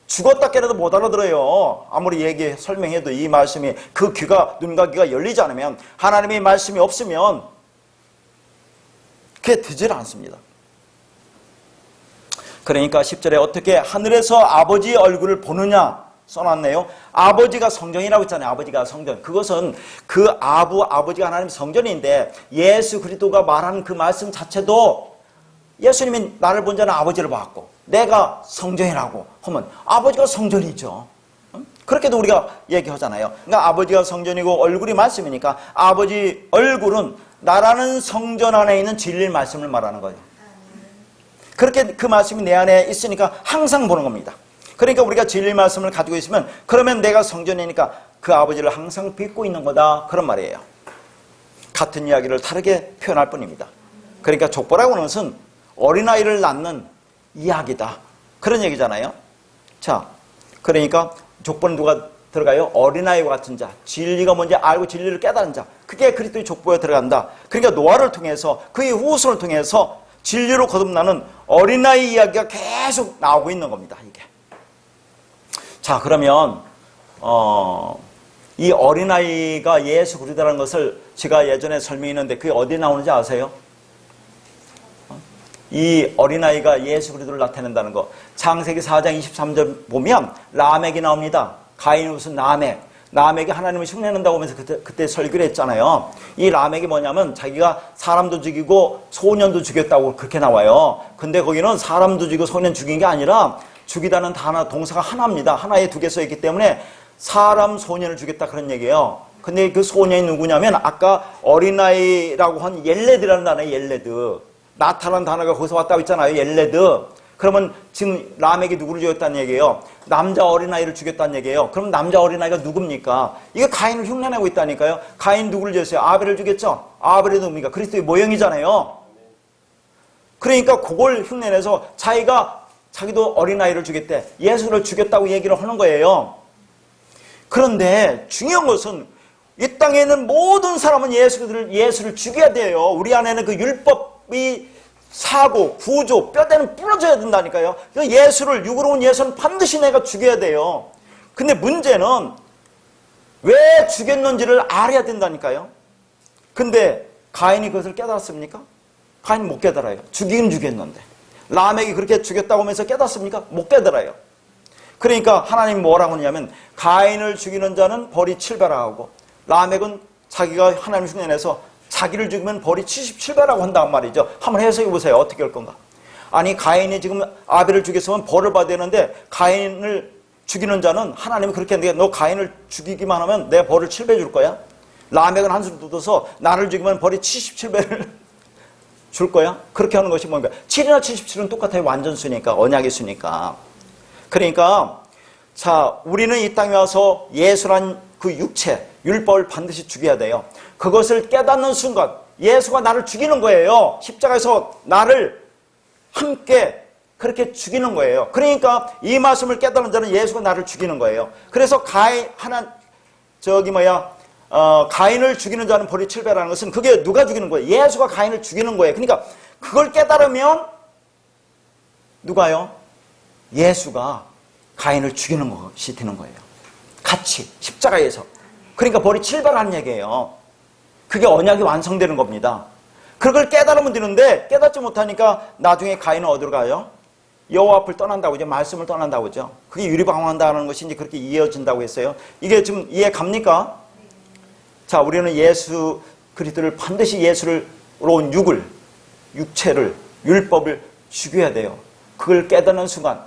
A: 죽었다 깨라도 못 알아들어요. 아무리 설명해도 이 말씀이 그 눈과 귀가 열리지 않으면, 하나님의 말씀이 없으면 그게 되질 않습니다. 그러니까 10절에 어떻게 하늘에서 아버지 얼굴을 보느냐 써놨네요. 아버지가 성전이라고 했잖아요. 아버지가 성전. 그것은 그 아버지가 하나님 성전인데, 예수 그리스도가 말하는 그 말씀 자체도 예수님이 나를 본 자는 아버지를 봤고 내가 성전이라고 하면 아버지가 성전이죠. 그렇게도 우리가 얘기하잖아요. 그러니까 아버지가 성전이고 얼굴이 말씀이니까 아버지 얼굴은 나라는 성전 안에 있는 진리의 말씀을 말하는 거예요. 그렇게 그 말씀이 내 안에 있으니까 항상 보는 겁니다. 그러니까 우리가 진리 말씀을 가지고 있으면 그러면 내가 성전이니까 그 아버지를 항상 뵙고 있는 거다, 그런 말이에요. 같은 이야기를 다르게 표현할 뿐입니다. 그러니까 족보라고 하는 것은 어린아이를 낳는 이야기다, 그런 얘기잖아요. 자, 그러니까 족보는 누가 들어가요? 어린아이와 같은 자, 진리가 뭔지 알고 진리를 깨달은 자, 그게 그리스도의 족보에 들어간다. 그러니까 노아를 통해서, 그의 후손을 통해서 진리로 거듭나는 어린아이 이야기가 계속 나오고 있는 겁니다. 이게. 자, 그러면 이 어린아이가 예수 그리스도라는 것을 제가 예전에 설명했는데 그게 어디 나오는지 아세요? 이 어린아이가 예수 그리스도를 나타낸다는 거, 창세기 4장 23절 보면 라멕이 나옵니다. 가인이 무슨 라멕이 하나님을 흉내낸다고 하면서 그때 설교를 했잖아요. 이 라멕이 뭐냐면 자기가 사람도 죽이고 소년도 죽였다고 그렇게 나와요. 근데 거기는 사람도 죽이고 소년 죽인 게 아니라, 죽이다는 단어 동사가 하나입니다. 하나에 두 개 써있기 때문에 사람 소년을 죽였다, 그런 얘기예요. 근데 그 소년이 누구냐면 아까 어린아이라고 한 옐레드라는 단어예요. 옐레드. 나타난 단어가 거기서 왔다고 했잖아요. 옐레드. 그러면 지금 라멕이 누구를 죽였다는 얘기예요? 남자 어린아이를 죽였다는 얘기예요. 그럼 남자 어린아이가 누굽니까? 이거 가인을 흉내내고 있다니까요. 가인 누구를 죽였어요? 아벨을 죽였죠? 아벨이 누굽니까? 그리스도의 모형이잖아요. 그러니까 그걸 흉내내서 자기도 어린아이를 죽였대, 예수를 죽였다고 얘기를 하는 거예요. 그런데 중요한 것은 이 땅에 있는 모든 사람은 예수를 죽여야 돼요. 우리 안에는 그 율법이 사고, 구조, 뼈대는 부러져야 된다니까요. 육으로 온 예수는 반드시 내가 죽여야 돼요. 근데 문제는 왜 죽였는지를 알아야 된다니까요. 근데 가인이 그것을 깨달았습니까? 가인은 못 깨달아요. 죽이긴 죽였는데. 라멕이 그렇게 죽였다고 하면서 깨닫습니까? 못 깨달아요. 그러니까 하나님이 뭐라고 하냐면, 가인을 죽이는 자는 벌이 7배라고, 라멕은 자기가 하나님을 흉내내서 자기를 죽이면 벌이 77배라고 한단 말이죠. 한번 해석해 보세요. 어떻게 할 건가? 아니, 가인이 지금 아벨을 죽였으면 벌을 받아야 되는데, 가인을 죽이는 자는 하나님이 그렇게 했는데, 너 가인을 죽이기만 하면 내가 벌을 7배 줄 거야? 라멕은 한숨 돋아서 나를 죽이면 벌이 77배를 줄 거야? 그렇게 하는 것이 뭔가, 7이나 77은 똑같아요. 완전수니까, 언약의 수니까. 그러니까 자, 우리는 이 땅에 와서 예수란 그 육체, 율법을 반드시 죽여야 돼요. 그것을 깨닫는 순간 예수가 나를 죽이는 거예요. 십자가에서 나를 함께 그렇게 죽이는 거예요. 그러니까 이 말씀을 깨달은 자는 예수가 나를 죽이는 거예요. 그래서 가인을 죽이는 자는 벌이 7배라는 것은 그게 누가 죽이는 거예요? 예수가 가인을 죽이는 거예요. 그러니까 그걸 깨달으면 누가요? 예수가 가인을 죽이는 것이 되는 거예요. 같이 십자가에서. 그러니까 벌이 7배라는 얘기예요. 그게 언약이 완성되는 겁니다. 그걸 깨달으면 되는데 깨닫지 못하니까 나중에 가인은 어디로 가요? 여호와 앞을 떠난다고 하죠. 말씀을 떠난다고 하죠. 그게 유리방황한다는 것이 이제 그렇게 이어진다고 했어요. 이게 좀 이해 갑니까? 자, 우리는 예수 그리스도를 반드시 예수로 온 육체를, 율법을 죽여야 돼요. 그걸 깨닫는 순간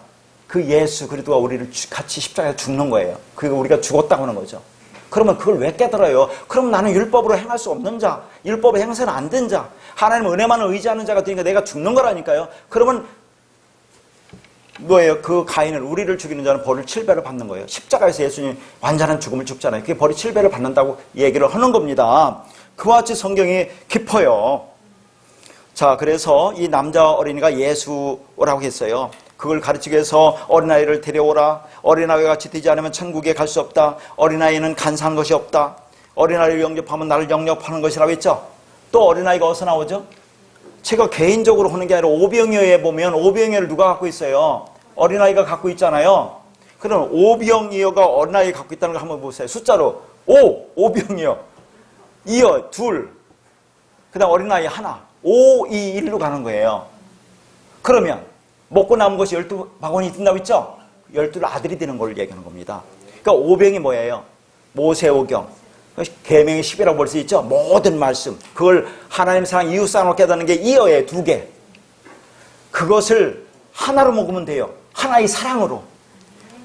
A: 그 예수 그리스도가 우리를 같이 십자가에 죽는 거예요. 그게 우리가 죽었다고 하는 거죠. 그러면 그걸 왜 깨달아요? 그럼 나는 율법으로 행할 수 없는 자, 율법의 행세는 안 된 자, 하나님 은혜만을 의지하는 자가 되니까 내가 죽는 거라니까요. 그러면 뭐예요? 그 가인을, 우리를 죽이는 자는 벌을 7배를 받는 거예요. 십자가에서 예수님 완전한 죽음을 죽잖아요. 그게 벌이 7배를 받는다고 얘기를 하는 겁니다. 그와 같이 성경이 깊어요. 자, 그래서 이 남자 어린이가 예수라고 했어요. 그걸 가르치기 위해서 어린아이를 데려오라. 어린아이가 같이 되지 않으면 천국에 갈 수 없다. 어린아이는 간사한 것이 없다. 어린아이를 영접하면 나를 영접하는 것이라고 했죠. 또 어린아이가 어디서 나오죠? 제가 개인적으로 하는 게 아니라 오병이어에 보면 오병이어를 누가 갖고 있어요? 어린아이가 갖고 있잖아요. 그럼 오병이어가 어린아이가 갖고 있다는 걸 한번 보세요. 숫자로 오병이어, 이어, 둘, 그 다음 어린아이 하나, 5, 2, 1로 가는 거예요. 그러면 먹고 남은 것이 12바구니 든다고 했죠? 12 아들이 되는 걸 얘기하는 겁니다. 그러니까 오병이 뭐예요? 모세오경. 계명의 10이라고 볼 수 있죠. 모든 말씀, 그걸 하나님 사랑 이웃 사랑으로 깨닫는 게 이어에 2개. 그것을 하나로 먹으면 돼요. 하나의 사랑으로.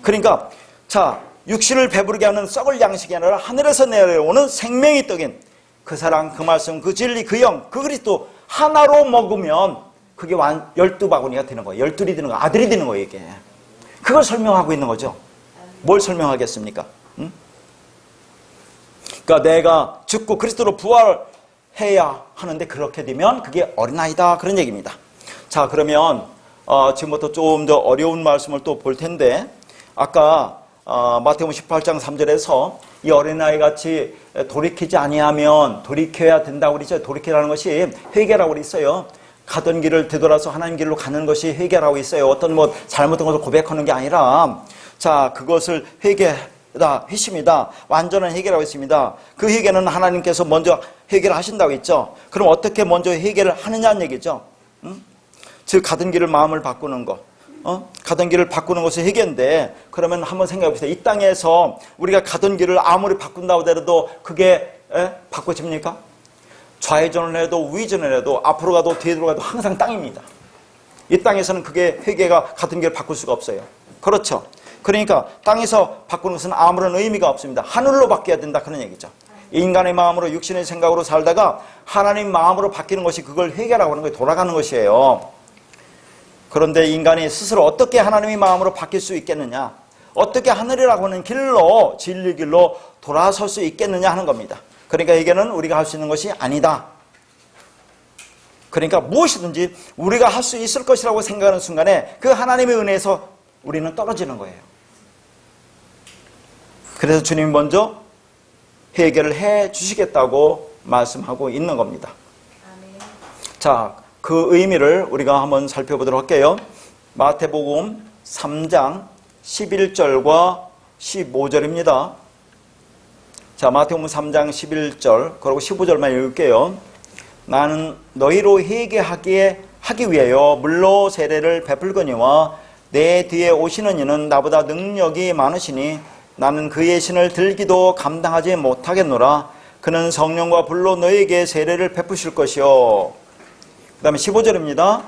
A: 그러니까 자, 육신을 배부르게 하는 썩을 양식이 아니라 하늘에서 내려오는 생명의 떡인 그 사랑, 그 말씀, 그 진리, 그 영, 그 그리스도 하나로 먹으면 그게 12바구니가 되는 거예요. 12이 되는 거예요. 아들이 되는 거예요, 이게. 그걸 설명하고 있는 거죠. 뭘 설명하겠습니까? 응? 그러니까 내가 죽고 그리스도로 부활해야 하는데 그렇게 되면 그게 어린아이다, 그런 얘기입니다. 자, 그러면 지금부터 좀 더 어려운 말씀을 또 볼 텐데, 아까 마태복음 18장 3절에서 이 어린아이 같이 돌이키지 아니하면 돌이켜야 된다고 그러죠. 돌이키라는 것이 회개라고 그랬어요. 가던 길을 되돌아서 하나님 길로 가는 것이 회개라고 있어요. 어떤 잘못한 것을 고백하는 게 아니라, 자, 그것을 회심이다. 완전한 회개라고 했습니다. 그 회개는 하나님께서 먼저 회개를 하신다고 했죠. 그럼 어떻게 먼저 회개를 하느냐는 얘기죠. 즉 가던 길을 마음을 바꾸는 것, 가던 길을 바꾸는 것이 회개인데, 그러면 한번 생각해 보세요. 이 땅에서 우리가 가던 길을 아무리 바꾼다고 하더라도 그게 바꿔집니까? 좌회전을 해도 우회전을 해도 앞으로 가도 뒤로 가도 항상 땅입니다. 이 땅에서는 그게 회개가 가던 길을 바꿀 수가 없어요. 그렇죠? 그러니까 땅에서 바꾸는 것은 아무런 의미가 없습니다. 하늘로 바뀌어야 된다, 그런 얘기죠. 인간의 마음으로 육신의 생각으로 살다가 하나님 마음으로 바뀌는 것이 그걸 회개라고 하는 거예요. 돌아가는 것이에요. 그런데 인간이 스스로 어떻게 하나님의 마음으로 바뀔 수 있겠느냐, 어떻게 하늘이라고 하는 길로, 진리 길로 돌아설 수 있겠느냐 하는 겁니다. 그러니까 회개는 우리가 할 수 있는 것이 아니다. 그러니까 무엇이든지 우리가 할 수 있을 것이라고 생각하는 순간에 그 하나님의 은혜에서 우리는 떨어지는 거예요. 그래서 주님이 먼저 해결을 해 주시겠다고 말씀하고 있는 겁니다. 자, 그 의미를 우리가 한번 살펴보도록 할게요. 마태복음 3장 11절과 15절입니다. 자, 마태복음 3장 11절 그리고 15절만 읽을게요. 나는 너희로 회개하기 위하여 물로 세례를 베풀거니와 내 뒤에 오시는 이는 나보다 능력이 많으시니 나는 그의 신을 들기도 감당하지 못하겠노라. 그는 성령과 불로 너희에게 세례를 베푸실 것이요. 그 다음에 15절입니다.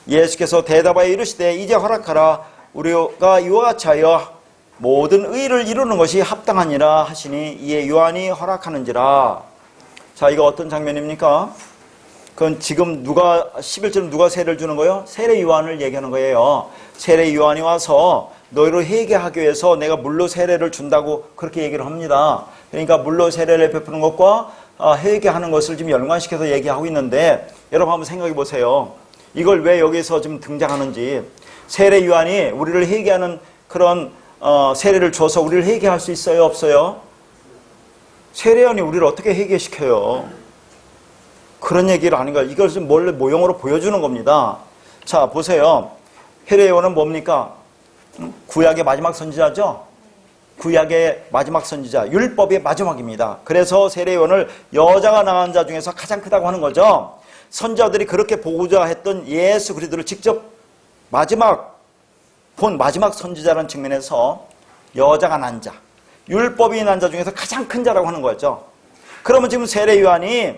A: 예수께서 대답하여 이르시되 이제 허락하라. 우리가 이와 같이 하여 모든 의를 이루는 것이 합당하니라 하시니 이에 요한이 허락하는지라. 자, 이거 어떤 장면입니까? 그건 지금 11절은 누가 세례를 주는 거예요? 세례 요한을 얘기하는 거예요. 세례 요한이 와서 너희를 회개하기 위해서 내가 물로 세례를 준다고 그렇게 얘기를 합니다. 그러니까 물로 세례를 베푸는 것과 회개하는 것을 지금 연관시켜서 얘기하고 있는데, 여러분 한번 생각해 보세요. 이걸 왜 여기서 지금 등장하는지, 세례 요한이 우리를 회개하는 그런 세례를 줘서 우리를 회개할 수 있어요, 없어요? 세례 요한이 우리를 어떻게 회개시켜요? 그런 얘기를 하는 거예요. 이걸 좀 몰래 모형으로 보여주는 겁니다. 자, 보세요. 세례 요한은 뭡니까? 구약의 마지막 선지자죠? 구약의 마지막 선지자, 율법의 마지막입니다. 그래서 세례 요한을 여자가 낳은 자 중에서 가장 크다고 하는 거죠. 선지자들이 그렇게 보고자 했던 예수 그리스도를 직접 본 마지막 선지자라는 측면에서 여자가 낳은 자, 율법이 낳은 자 중에서 가장 큰 자라고 하는 거죠. 그러면 지금 세례 요한이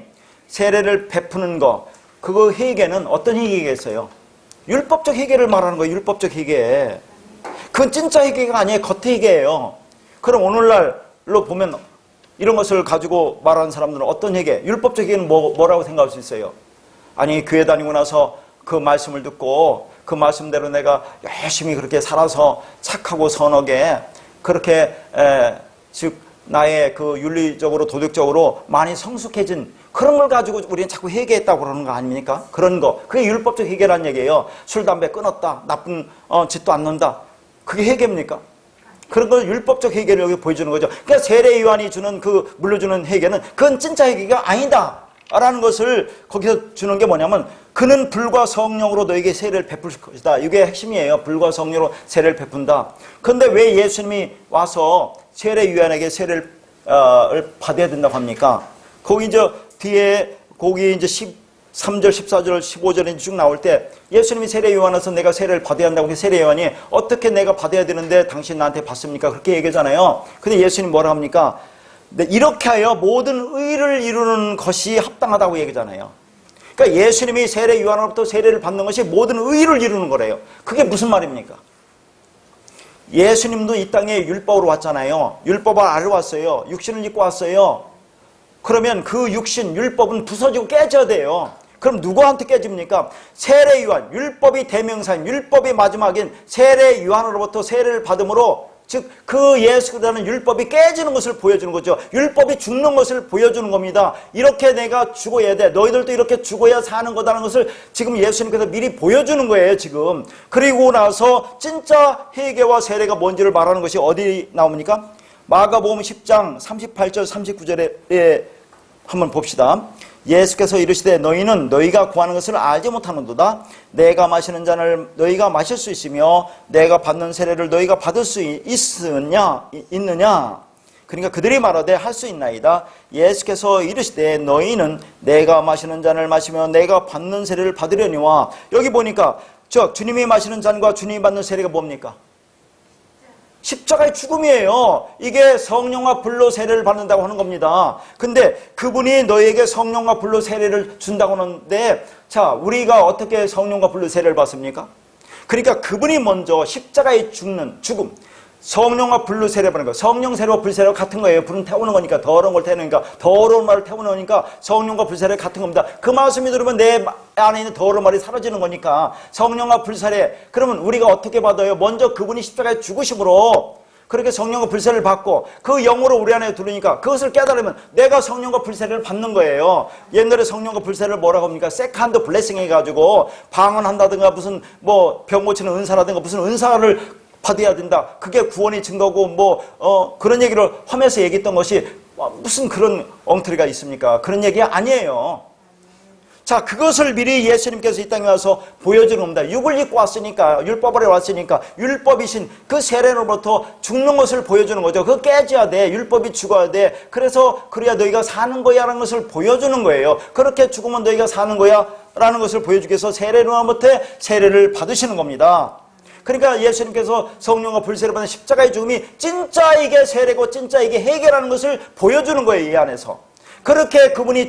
A: 세례를 베푸는 거, 그거 회개는 어떤 회개겠어요? 율법적 회개를 말하는 거예요. 율법적 회개. 그건 진짜 회개가 아니에요. 겉의 회개예요. 그럼 오늘날로 보면 이런 것을 가지고 말하는 사람들은 어떤 회개? 율법적 회개는 뭐라고 생각할 수 있어요? 아니, 교회 다니고 나서 그 말씀을 듣고 그 말씀대로 내가 열심히 그렇게 살아서 착하고 선하게 그렇게 즉 나의 그 윤리적으로 도덕적으로 많이 성숙해진 그런 걸 가지고 우리는 자꾸 회개했다고 그러는 거 아닙니까? 그런 거. 그게 율법적 회개란 얘기예요. 술, 담배 끊었다. 나쁜 짓도 안 논다. 그게 회개입니까? 그런 걸 율법적 회개를 여기 보여주는 거죠. 그러니까 세례 요한이 주는 물려주는 회개는 그건 진짜 회개가 아니다 라는 것을 거기서 주는 게 뭐냐면, 그는 불과 성령으로 너에게 세례를 베풀 것이다. 이게 핵심이에요. 불과 성령으로 세례를 베푼다. 그런데 왜 예수님이 와서 세례 요한에게 세례를 받아야 된다고 합니까? 거기 이제 뒤에 거기 이제 13절, 14절, 15절에 쭉 나올 때 예수님이 세례 요한에서 내가 세례를 받아야 한다고 세례 요한이 어떻게 내가 받아야 되는데 당신 나한테 받습니까? 그렇게 얘기하잖아요. 근데 예수님 뭐라 합니까? 이렇게 하여 모든 의를 이루는 것이 합당하다고 얘기하잖아요. 그러니까 예수님이 세례 요한으로부터 세례를 받는 것이 모든 의를 이루는 거래요. 그게 무슨 말입니까? 예수님도 이 땅에 율법으로 왔잖아요. 율법을 아래 왔어요. 육신을 입고 왔어요. 그러면 그 육신, 율법은 부서지고 깨져야 돼요. 그럼 누구한테 깨집니까? 세례 요한, 율법이 대명사인, 율법이 마지막인 세례 요한으로부터 세례를 받음으로, 즉 그 예수라는 율법이 깨지는 것을 보여주는 거죠. 율법이 죽는 것을 보여주는 겁니다. 이렇게 내가 죽어야 돼. 너희들도 이렇게 죽어야 사는 거다라는 것을 지금 예수님께서 미리 보여주는 거예요, 지금. 그리고 나서 진짜 회개와 세례가 뭔지를 말하는 것이 어디 나옵니까? 마가복음 10장 38절 39절에 한번 봅시다. 예수께서 이르시되 너희는 너희가 구하는 것을 알지 못하는도다. 내가 마시는 잔을 너희가 마실 수 있으며 내가 받는 세례를 너희가 받을 수 있느냐? 그러니까 그들이 말하되 할 수 있나이다. 예수께서 이르시되 너희는 내가 마시는 잔을 마시며 내가 받는 세례를 받으려니와. 여기 보니까 주님이 마시는 잔과 주님이 받는 세례가 뭡니까? 십자가의 죽음이에요. 이게 성령과 불로 세례를 받는다고 하는 겁니다. 근데 그분이 너에게 성령과 불로 세례를 준다고 하는데, 자, 우리가 어떻게 성령과 불로 세례를 받습니까? 그러니까 그분이 먼저 십자가의 죽음, 성령과 불로 세례 받는 거. 성령 세례와 불 세례가 같은 거예요. 불은 태우는 거니까, 더러운 걸 태우는 거니까, 더러운 말을 태우는 거니까 성령과 불 세례가 같은 겁니다. 그 말씀이 들으면 내 안에 있는 더러운 말이 사라지는 거니까 성령과 불 세례. 그러면 우리가 어떻게 받아요? 먼저 그분이 십자가에 죽으심으로 그렇게 성령과 불 세례를 받고 그 영으로 우리 안에 들으니까 그것을 깨달으면 내가 성령과 불 세례를 받는 거예요. 옛날에 성령과 불 세례를 뭐라고 합니까? 세컨드 블레싱 해가지고 방언한다든가 무슨 병 고치는 은사라든가 무슨 은사를 받아야 된다. 그게 구원의 증거고 그런 얘기를 하면서 얘기했던 것이 무슨 그런 엉터리가 있습니까? 그런 얘기 아니에요. 자, 그것을 미리 예수님께서 이 땅에 와서 보여주는 겁니다. 육을 입고 왔으니까, 율법 아래 왔으니까 율법이신 그 세례로부터 죽는 것을 보여주는 거죠. 그거 깨져야 돼. 율법이 죽어야 돼. 그래야 너희가 사는 거야 라는 것을 보여주는 거예요. 그렇게 죽으면 너희가 사는 거야 라는 것을 보여주기 위해서 세례로부터 세례를 받으시는 겁니다. 그러니까 예수님께서 성령과 불세례를 받는 십자가의 죽음이 진짜 이게 세례고 진짜 이게 회개라는 것을 보여주는 거예요, 이 안에서. 그렇게 그분이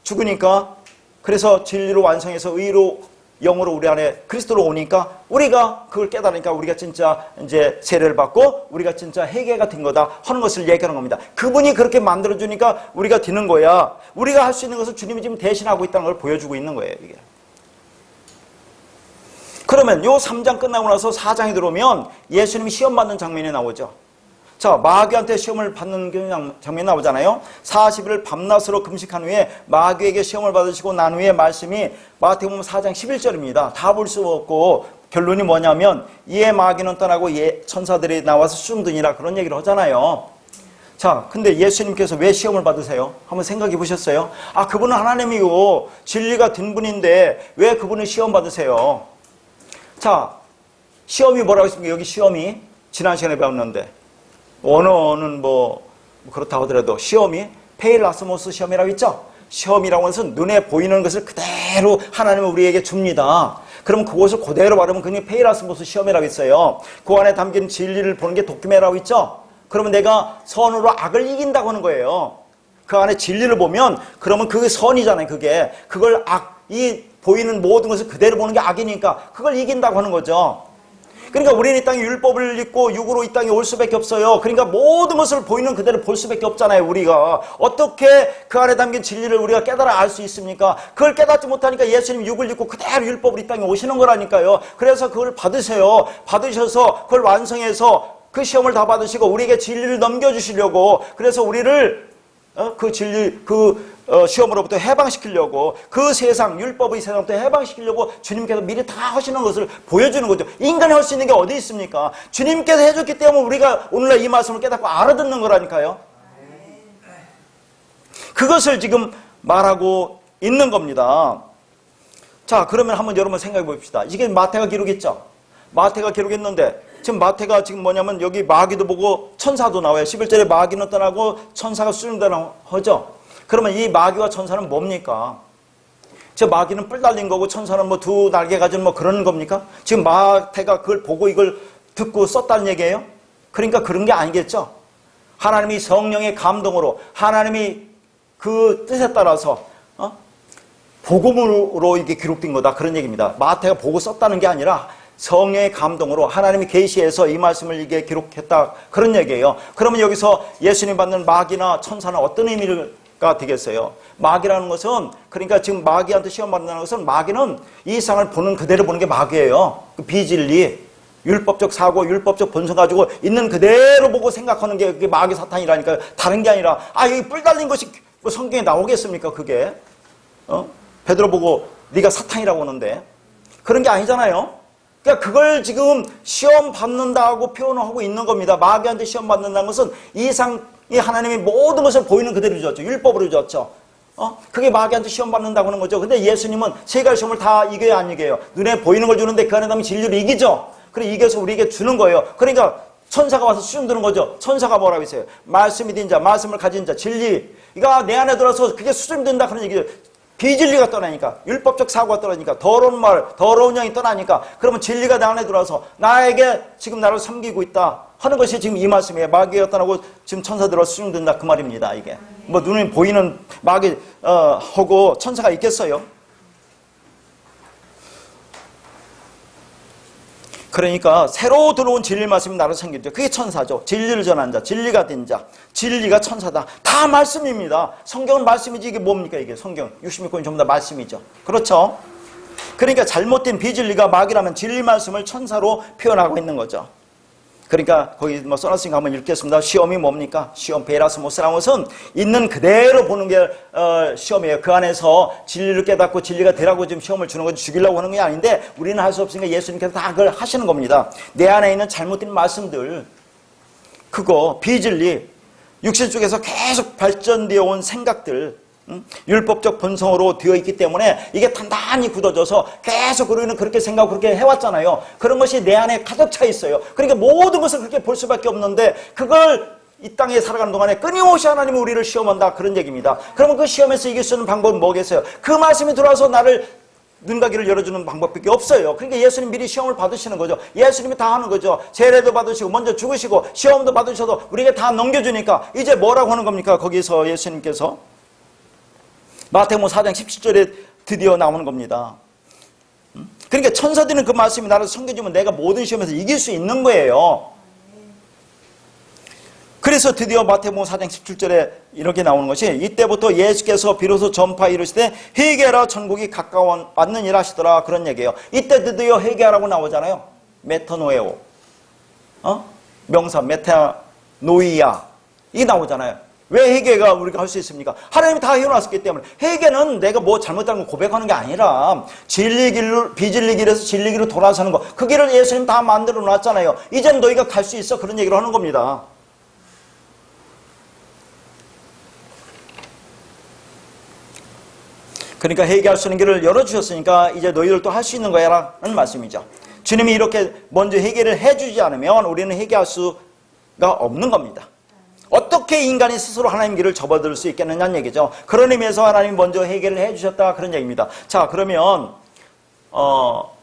A: 죽으니까, 그래서 진리로 완성해서 의로 영으로 우리 안에 그리스도로 오니까 우리가 그걸 깨달으니까 우리가 진짜 이제 세례를 받고 우리가 진짜 회개가 된 거다 하는 것을 얘기하는 겁니다. 그분이 그렇게 만들어주니까 우리가 되는 거야. 우리가 할 수 있는 것을 주님이 지금 대신하고 있다는 걸 보여주고 있는 거예요, 이게. 그러면 요 3장 끝나고 나서 4장에 들어오면 예수님이 시험 받는 장면이 나오죠. 자, 자, 마귀한테 시험을 받는 장면이 나오잖아요. 40일을 밤낮으로 금식한 후에 마귀에게 시험을 받으시고 난 후에 말씀이 마태복음 4장 11절입니다. 다 볼 수 없고 결론이 뭐냐면 이에 마귀는 떠나고 천사들이 나와서 춤드니라 그런 얘기를 하잖아요. 자, 근데 예수님께서 왜 시험을 받으세요? 한번 생각해 보셨어요? 아, 그분은 하나님이고 진리가 든 분인데 왜 그분은 시험 받으세요? 자, 시험이 뭐라고 했습니까? 여기 시험이 지난 시간에 배웠는데 언어는 뭐 그렇다고 하더라도 시험이 페일라스모스 시험이라고 했죠? 시험이라고 하는 것은 눈에 보이는 것을 그대로 하나님은 우리에게 줍니다. 그럼 그것을 그대로 바르면 그게 페일라스모스 시험이라고 했어요. 그 안에 담긴 진리를 보는 게 도끼매라고 했죠? 그러면 내가 선으로 악을 이긴다고 하는 거예요. 그 안에 진리를 보면 그러면 그게 선이잖아요. 그걸 이 보이는 모든 것을 그대로 보는 게 악이니까 그걸 이긴다고 하는 거죠. 그러니까 우리는 이 땅에 율법을 잊고 육으로 이 땅에 올 수밖에 없어요. 그러니까 모든 것을 보이는 그대로 볼 수밖에 없잖아요. 우리가 어떻게 그 안에 담긴 진리를 우리가 깨달아 알 수 있습니까? 그걸 깨닫지 못하니까 예수님 육을 입고 그대로 율법을 이 땅에 오시는 거라니까요. 그래서 그걸 받으세요. 받으셔서 그걸 완성해서 그 시험을 다 받으시고 우리에게 진리를 넘겨주시려고, 그래서 우리를 그 진리 시험으로부터 해방시키려고, 그 세상 율법의 세상부터 해방시키려고 주님께서 미리 다 하시는 것을 보여주는 거죠. 인간이 할 수 있는 게 어디 있습니까? 주님께서 해줬기 때문에 우리가 오늘날 이 말씀을 깨닫고 알아듣는 거라니까요. 그것을 지금 말하고 있는 겁니다. 자, 그러면 한번 여러분 생각해 봅시다. 이게 마태가 기록했죠. 마태가 기록했는데 지금 마태가 지금 뭐냐면 여기 마귀도 보고 천사도 나와요. 11절에 마귀는 떠나고 천사가 수준다고 하죠. 그러면 이 마귀와 천사는 뭡니까? 저 마귀는 뿔 달린 거고 천사는 뭐 두 날개 가진 뭐 그런 겁니까? 지금 마태가 그걸 보고 이걸 듣고 썼다는 얘기예요? 그러니까 그런 게 아니겠죠. 하나님이 성령의 감동으로 하나님이 그 뜻에 따라서 복음으로 이게 기록된 거다 그런 얘기입니다. 마태가 보고 썼다는 게 아니라 성령의 감동으로 하나님이 계시해서 이 말씀을 이게 기록했다 그런 얘기예요. 그러면 여기서 예수님 받는 마귀나 천사는 어떤 의미가 되겠어요? 마귀라는 것은, 그러니까 지금 마귀한테 시험 받는다는 것은, 마귀는 이 세상을 보는 그대로 보는 게 마귀예요. 그 비진리, 율법적 사고, 율법적 본성 가지고 있는 그대로 보고 생각하는 게 그게 마귀 사탄이라니까요. 다른 게 아니라 여기 뿔 달린 것이 뭐 성경에 나오겠습니까? 그게 베드로 보고 네가 사탄이라고 하는데 그런 게 아니잖아요. 그러니까 그걸 지금 시험 받는다고 표현을 하고 있는 겁니다. 마귀한테 시험 받는다는 것은 이 하나님이 모든 것을 보이는 그대로 주었죠. 율법으로 주었죠. 그게 마귀한테 시험 받는다고 하는 거죠. 근데 예수님은 세 가지 시험을 다 이겨야 안 이겨요? 눈에 보이는 걸 주는데 그 안에 담긴 진리를 이기죠. 그래 이겨서 우리에게 주는 거예요. 그러니까 천사가 와서 수준 드는 거죠. 천사가 뭐라고 했어요? 말씀이 된 자, 말씀을 가진 자, 진리가 내 안에 들어서 그게 수준 된다 그런 얘기죠. 비진리가 떠나니까, 율법적 사고가 떠나니까, 더러운 말, 더러운 영이 떠나니까, 그러면 진리가 내 안에 들어와서 나에게 지금 나를 섬기고 있다 하는 것이 지금 이 말씀이에요. 마귀가 떠나고 지금 천사들과 수용된다 그 말입니다. 이게 뭐 눈에 보이는 마귀 하고 천사가 있겠어요? 그러니까 새로 들어온 진리 말씀이 나를 섬기죠. 그게 천사죠. 진리를 전한 자, 진리가 된 자, 진리가 천사다. 다 말씀입니다. 성경은 말씀이지 이게 뭡니까? 이게 성경 66권이 전부 다 말씀이죠. 그렇죠? 그러니까 잘못된 비진리가 마귀라면 진리 말씀을 천사로 표현하고 있는 거죠. 그러니까 거기 뭐 써놨으니까 한번 읽겠습니다. 시험이 뭡니까? 시험 베라스모스라는 것은 있는 그대로 보는 게 시험이에요. 그 안에서 진리를 깨닫고 진리가 되라고 지금 시험을 주는 거지 죽이려고 하는 게 아닌데 우리는 할 수 없으니까 예수님께서 다 그걸 하시는 겁니다. 내 안에 있는 잘못된 말씀들, 그거 비진리, 육신 쪽에서 계속 발전되어 온 생각들, 율법적 본성으로 되어 있기 때문에 이게 단단히 굳어져서 계속 우리는 그렇게 생각하고 그렇게 해왔잖아요. 그런 것이 내 안에 가득 차 있어요. 그러니까 모든 것을 그렇게 볼 수밖에 없는데 그걸 이 땅에 살아가는 동안에 끊임없이 하나님이 우리를 시험한다 그런 얘기입니다. 그러면 그 시험에서 이길 수 있는 방법은 뭐겠어요? 그 말씀이 들어와서 나를 눈과 귀를 열어주는 방법밖에 없어요. 그러니까 예수님 미리 시험을 받으시는 거죠. 예수님이 다 하는 거죠. 세례도 받으시고 먼저 죽으시고 시험도 받으셔도 우리에게 다 넘겨주니까 이제 뭐라고 하는 겁니까? 거기서 예수님께서 마태복음 4장 17절에 드디어 나오는 겁니다. 그러니까 천사들은 그 말씀이 나를 섬겨주면 내가 모든 시험에서 이길 수 있는 거예요. 그래서 드디어 마태복음 4장 17절에 이렇게 나오는 것이, 이때부터 예수께서 비로소 전파에 이르시되 회개하라 천국이 가까워 왔느니라 하시더라 그런 얘기예요. 이때 드디어 회개하라고 나오잖아요. 메타노에오, 명사 노이야. 이게 나오잖아요. 왜 회개가 우리가 할 수 있습니까? 하나님이 다 해놨었기 때문에. 회개는 내가 뭐 잘못한 걸 고백하는 게 아니라 진리 길로, 비진리 길에서 진리 길로 돌아서는 거. 그 길을 예수님 다 만들어 놨잖아요. 이젠 너희가 갈 수 있어. 그런 얘기를 하는 겁니다. 그러니까 회개할 수 있는 길을 열어주셨으니까 이제 너희들도 할 수 있는 거야 라는 말씀이죠. 주님이 이렇게 먼저 회개를 해주지 않으면 우리는 회개할 수가 없는 겁니다. 어떻게 인간이 스스로 하나님 길을 접어들 수 있겠느냐는 얘기죠. 그런 의미에서 하나님이 먼저 해결을 해주셨다 그런 얘기입니다. 자, 그러면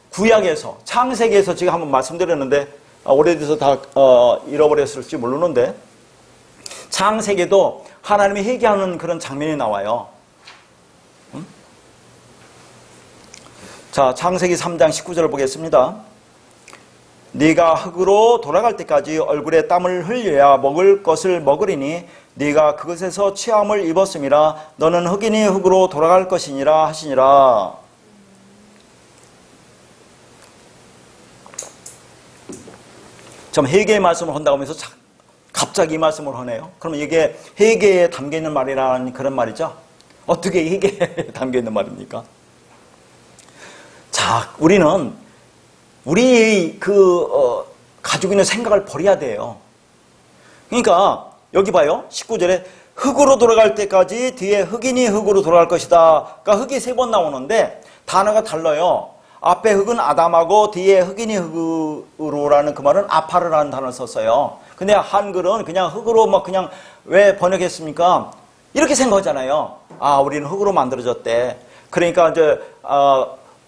A: 구약에서 창세기에서 지금 한번 말씀드렸는데 오래돼서 다 잃어버렸을지 모르는데 창세기에도 하나님이 회개하는 그런 장면이 나와요. 자, 창세기 3장 19절을 보겠습니다. 네가 흙으로 돌아갈 때까지 얼굴에 땀을 흘려야 먹을 것을 먹으리니 네가 그것에서 취함을 입었음이라. 너는 흙이니 흙으로 돌아갈 것이니라 하시니라. 참 회개의 말씀을 한다고 하면서 갑자기 이 말씀을 하네요. 그러면 이게 회개에 담겨있는 말이라는 그런 말이죠. 어떻게 회개에 담겨있는 말입니까? 자, 우리는 우리 가지고 있는 생각을 버려야 돼요. 그러니까 여기 봐요. 19절에 흙으로 돌아갈 때까지 뒤에 흙이니 흙으로 돌아갈 것이다. 그러니까 흙이 3번 나오는데 단어가 달라요. 앞에 흙은 아담하고 뒤에 흙이니 흙으로라는 그 말은 아파르라는 단어를 썼어요. 근데 한글은 그냥 흙으로 막 그냥 왜 번역했습니까? 이렇게 생각하잖아요. 아, 우리는 흙으로 만들어졌대. 그러니까 이제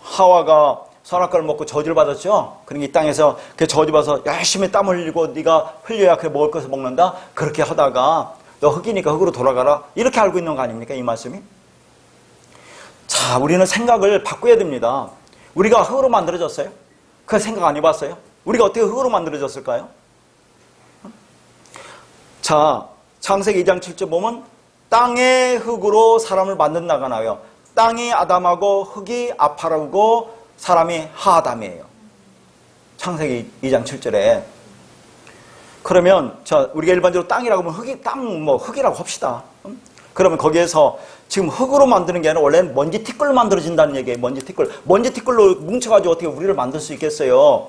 A: 하와가 선악과를 먹고 저주를 받았죠. 그러니까 이 땅에서 그 저주받아서 열심히 땀 흘리고 네가 흘려야 그 먹을 것을 먹는다. 그렇게 하다가 너 흙이니까 흙으로 돌아가라. 이렇게 알고 있는 거 아닙니까? 이 말씀이. 자, 우리는 생각을 바꿔야 됩니다. 우리가 흙으로 만들어졌어요? 그 생각 안 해봤어요? 우리가 어떻게 흙으로 만들어졌을까요? 자, 창세기 2장 7절 보면 땅의 흙으로 사람을 만든다가 나와요. 땅이 아담하고 흙이 아파라고 사람이 하아담이에요. 창세기 2장 7절에. 그러면 자, 우리가 일반적으로 땅이라고 하면 흙이라고 합시다. 그러면 거기에서 지금 흙으로 만드는 게 아니라 원래는 먼지 티끌로 만들어진다는 얘기예요. 먼지 티끌. 먼지 티끌로 뭉쳐가지고 어떻게 우리를 만들 수 있겠어요?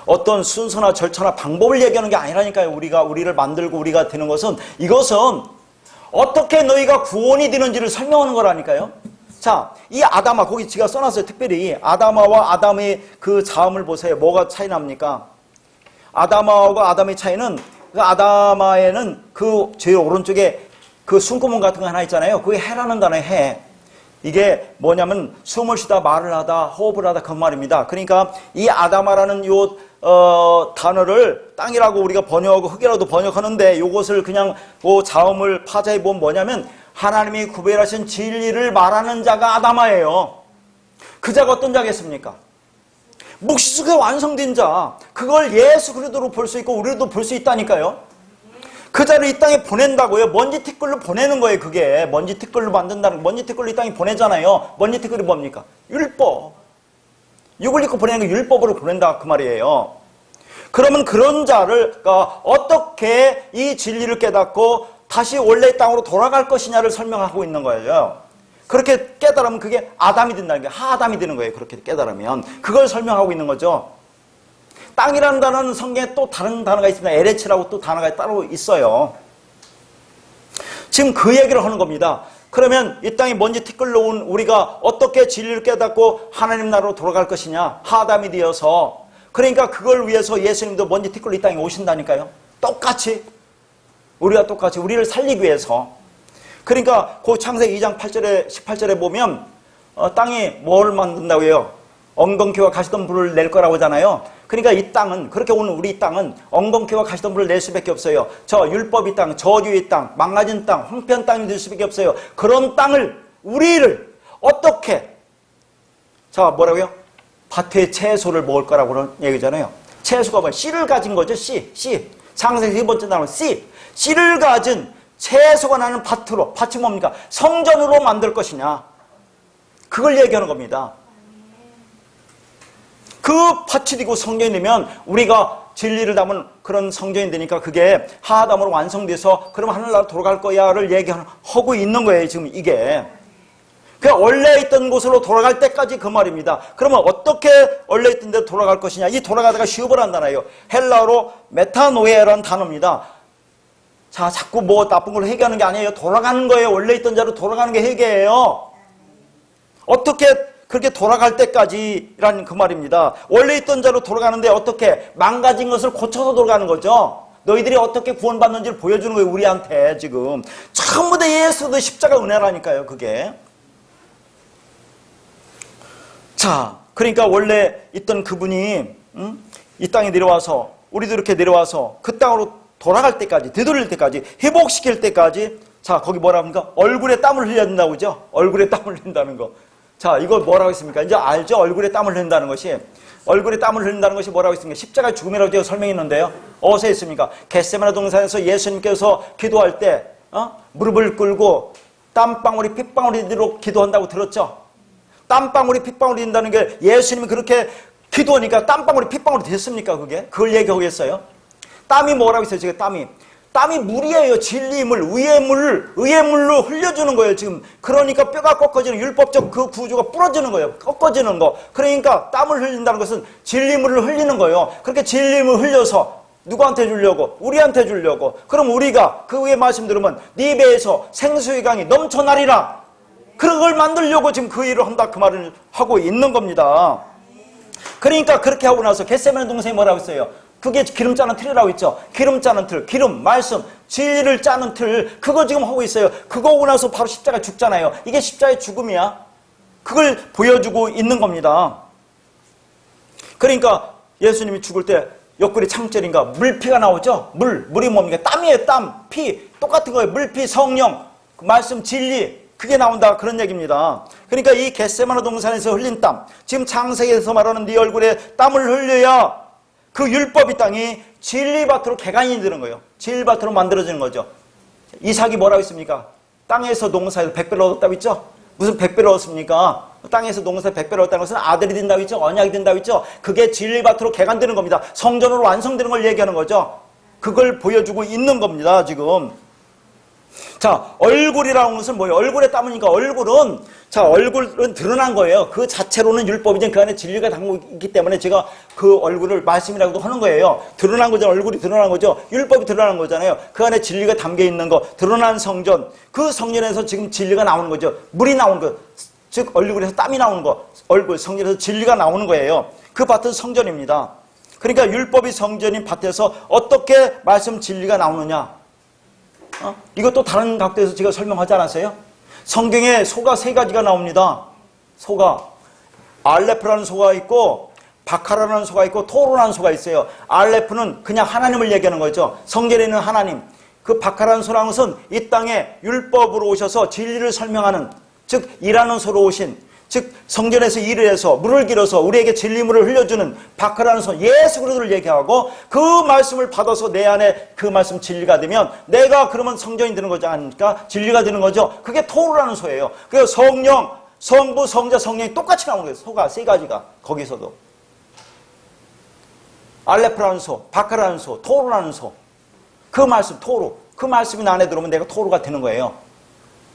A: 어떤 순서나 절차나 방법을 얘기하는 게 아니라니까요. 우리를 만들고 우리가 되는 것은, 이것은 어떻게 너희가 구원이 되는지를 설명하는 거라니까요. 자, 이 아담아, 거기 제가 써놨어요. 특별히 아담아와 아담의 그 자음을 보세요. 뭐가 차이 납니까? 아담아와 아담의 차이는, 그 아담아에는 그 제일 오른쪽에 그 숨구멍 같은 거 하나 있잖아요. 그게 해라는 단어예요. 해. 이게 뭐냐면 숨을 쉬다, 말을 하다, 호흡을 하다, 그 말입니다. 그러니까 이 아담아라는 요 단어를 땅이라고 우리가 번역하고 흙이라도 번역하는데, 요것을 그냥 그 자음을 파자해 보면 뭐냐면 하나님이 구별하신 진리를 말하는 자가 아담아예요. 그 자가 어떤 자겠습니까? 묵시속에 완성된 자. 그걸 예수 그리스도로 볼 수 있고 우리도 볼 수 있다니까요. 그 자를 이 땅에 보낸다고요. 먼지 티끌로 보내는 거예요. 그게 먼지 티끌로 만든다는, 먼지 티끌로 이 땅에 보내잖아요. 먼지 티끌이 뭡니까? 율법. 육을 입고 보내는 게 율법으로 보낸다 그 말이에요. 그러면 그런 자를 어떻게 이 진리를 깨닫고 다시 원래의 땅으로 돌아갈 것이냐를 설명하고 있는 거예요. 그렇게 깨달으면 그게 아담이 된다는 게, 하아담이 되는 거예요. 그렇게 깨달으면 그걸 설명하고 있는 거죠. 땅이라는 단어는 성경에 또 다른 단어가 있습니다. 에레츠라고 또 단어가 따로 있어요. 지금 그 얘기를 하는 겁니다. 그러면 이 땅에 먼지 티끌로 온 우리가 어떻게 진리를 깨닫고 하나님 나라로 돌아갈 것이냐, 하아담이 되어서. 그러니까 그걸 위해서 예수님도 먼지 티끌로 이 땅에 오신다니까요. 똑같이 우리가 똑같이 우리를 살리기 위해서. 그러니까 그 창세기 2장 8절에 18절에 보면 땅이 뭘 만든다고 해요? 엉겅퀴와 가시덤불을 낼 거라고 하잖아요. 그러니까 이 땅은, 그렇게 오는 우리 땅은 엉겅퀴와 가시덤불을 낼 수밖에 없어요. 저 율법의 땅, 저주의 땅, 망가진 땅, 황폐한 땅이 될 수밖에 없어요. 그런 땅을, 우리를 어떻게, 자, 뭐라고요? 밭의 채소를 먹을 거라고 그런 얘기잖아요. 채소가 뭐예요? 씨를 가진 거죠. 씨. 창세기 2번째 나오는 씨를 가진 채소가 나는 밭으로, 밭이 뭡니까? 성전으로 만들 것이냐, 그걸 얘기하는 겁니다. 그 그 밭이 되고 성전이 되면 우리가 진리를 담은 그런 성전이 되니까 그게 하나됨으로 완성돼서 그럼 하늘나라 돌아갈 거야를 얘기하고 있는 거예요. 지금 이게. 그 원래 있던 곳으로 돌아갈 때까지 그 말입니다. 그러면 어떻게 원래 있던 데로 돌아갈 것이냐. 이 돌아가다가 휴업을 단어예요. 헬라어로 메타노에라는 단어입니다. 자, 자꾸 뭐 나쁜 걸 회개하는 게 아니에요. 돌아가는 거예요. 원래 있던 자로 돌아가는 게 회개예요. 어떻게 그렇게 돌아갈 때까지라는 그 말입니다. 원래 있던 자로 돌아가는데 어떻게 망가진 것을 고쳐서 돌아가는 거죠. 너희들이 어떻게 구원받는지를 보여주는 거예요. 우리한테 지금. 전부 다 예수도 십자가 은혜라니까요. 그게. 자, 그러니까 원래 있던 그분이 이 땅에 내려와서 우리도 이렇게 내려와서 그 땅으로 돌아갈 때까지, 되돌릴 때까지, 회복시킬 때까지. 자, 거기 뭐라 합니까? 얼굴에 땀을 흘려야 된다고 그죠? 얼굴에 땀을 흘린다는 거. 자, 이거 뭐라고 했습니까? 이제 알죠? 얼굴에 땀을 흘린다는 것이. 얼굴에 땀을 흘린다는 것이 뭐라고 했습니까? 십자가의 죽음이라고 제가 설명했는데요. 어디서 했습니까? 겟세마네 동산에서 예수님께서 기도할 때 무릎을 꿇고 땀방울이 핏방울이 되도록 기도한다고 들었죠? 땀방울이 핏방울이 된다는 게 예수님이 그렇게 기도하니까 땀방울이 핏방울이 됐습니까? 그게? 그걸 얘기하겠어요? 땀이 뭐라고 했어요? 지금 땀이 물이에요. 진리의 물, 의의 물로 흘려주는 거예요. 지금. 그러니까 뼈가 꺾어지는 율법적 그 구조가 부러지는 거예요. 꺾어지는 거. 그러니까 땀을 흘린다는 것은 진리물을 흘리는 거예요. 그렇게 진리물 흘려서 누구한테 주려고? 우리한테 주려고. 그럼 우리가 그 위에 말씀 들으면 네 배에서 생수의 강이 넘쳐나리라. 그걸 만들려고 지금 그 일을 한다. 그 말을 하고 있는 겁니다. 그러니까 그렇게 하고 나서 겟세마네 동생이 뭐라고 했어요? 그게 기름 짜는 틀이라고 했죠. 기름 짜는 틀, 기름, 말씀, 진리를 짜는 틀, 그거 지금 하고 있어요. 그거 하고 나서 바로 십자가에 죽잖아요. 이게 십자가의 죽음이야. 그걸 보여주고 있는 겁니다. 그러니까 예수님이 죽을 때 옆구리 창절인가 물피가 나오죠. 물이 뭡니까? 땀이에요. 땀, 피, 똑같은 거예요. 물피, 성령, 말씀, 진리, 그게 나온다. 그런 얘기입니다. 그러니까 이 겟세마네 동산에서 흘린 땀, 지금 창세기에서 말하는 네 얼굴에 땀을 흘려야 그 율법이 땅이 진리밭으로 개간이 되는 거예요. 진리밭으로 만들어지는 거죠. 이삭이 뭐라고 했습니까? 땅에서 농사에서 100배를 얻었다고 했죠? 무슨 100배를 얻었습니까? 땅에서 농사에서 100배를 얻었다는 것은 아들이 된다고 했죠? 언약이 된다고 했죠? 그게 진리밭으로 개간되는 겁니다. 성전으로 완성되는 걸 얘기하는 거죠. 그걸 보여주고 있는 겁니다. 지금. 자, 얼굴이라는 것은 뭐예요? 얼굴에 땀으니까 얼굴은 드러난 거예요. 그 자체로는 율법이지 그 안에 진리가 담고 있기 때문에 제가 그 얼굴을 말씀이라고도 하는 거예요. 드러난 거죠. 얼굴이 드러난 거죠. 율법이 드러난 거잖아요. 그 안에 진리가 담겨 있는 거, 드러난 성전. 그 성전에서 지금 진리가 나오는 거죠. 물이 나오는 거, 즉 얼굴에서 땀이 나오는 거, 얼굴 성전에서 진리가 나오는 거예요. 그 밭은 성전입니다. 그러니까 율법이 성전인 밭에서 어떻게 말씀 진리가 나오느냐? 이것도 다른 각도에서 제가 설명하지 않았어요? 성경에 소가 3가지가 나옵니다. 소가 알레프라는 소가 있고 바카라라는 소가 있고 토로라는 소가 있어요. 알레프는 그냥 하나님을 얘기하는 거죠. 성전에 있는 하나님. 그 바카라는 소라는 것은 이 땅에 율법으로 오셔서 진리를 설명하는, 즉 일하는 소로 오신, 즉 성전에서 일을 해서 물을 길어서 우리에게 진리물을 흘려주는 바카라는 소, 예수 그리스도를 얘기하고 그 말씀을 받아서 내 안에 그 말씀 진리가 되면 내가 그러면 성전이 되는 거지 않습니까? 진리가 되는 거죠. 그게 토르라는 소예요. 그래서 성령, 성부, 성자, 성령이 똑같이 나오는 거예요. 소가 3가지가 거기서도. 알레프라는 소, 바카라는 소, 토르라는 소. 그 말씀, 토르. 그 말씀이 나 안에 들어오면 내가 토르가 되는 거예요.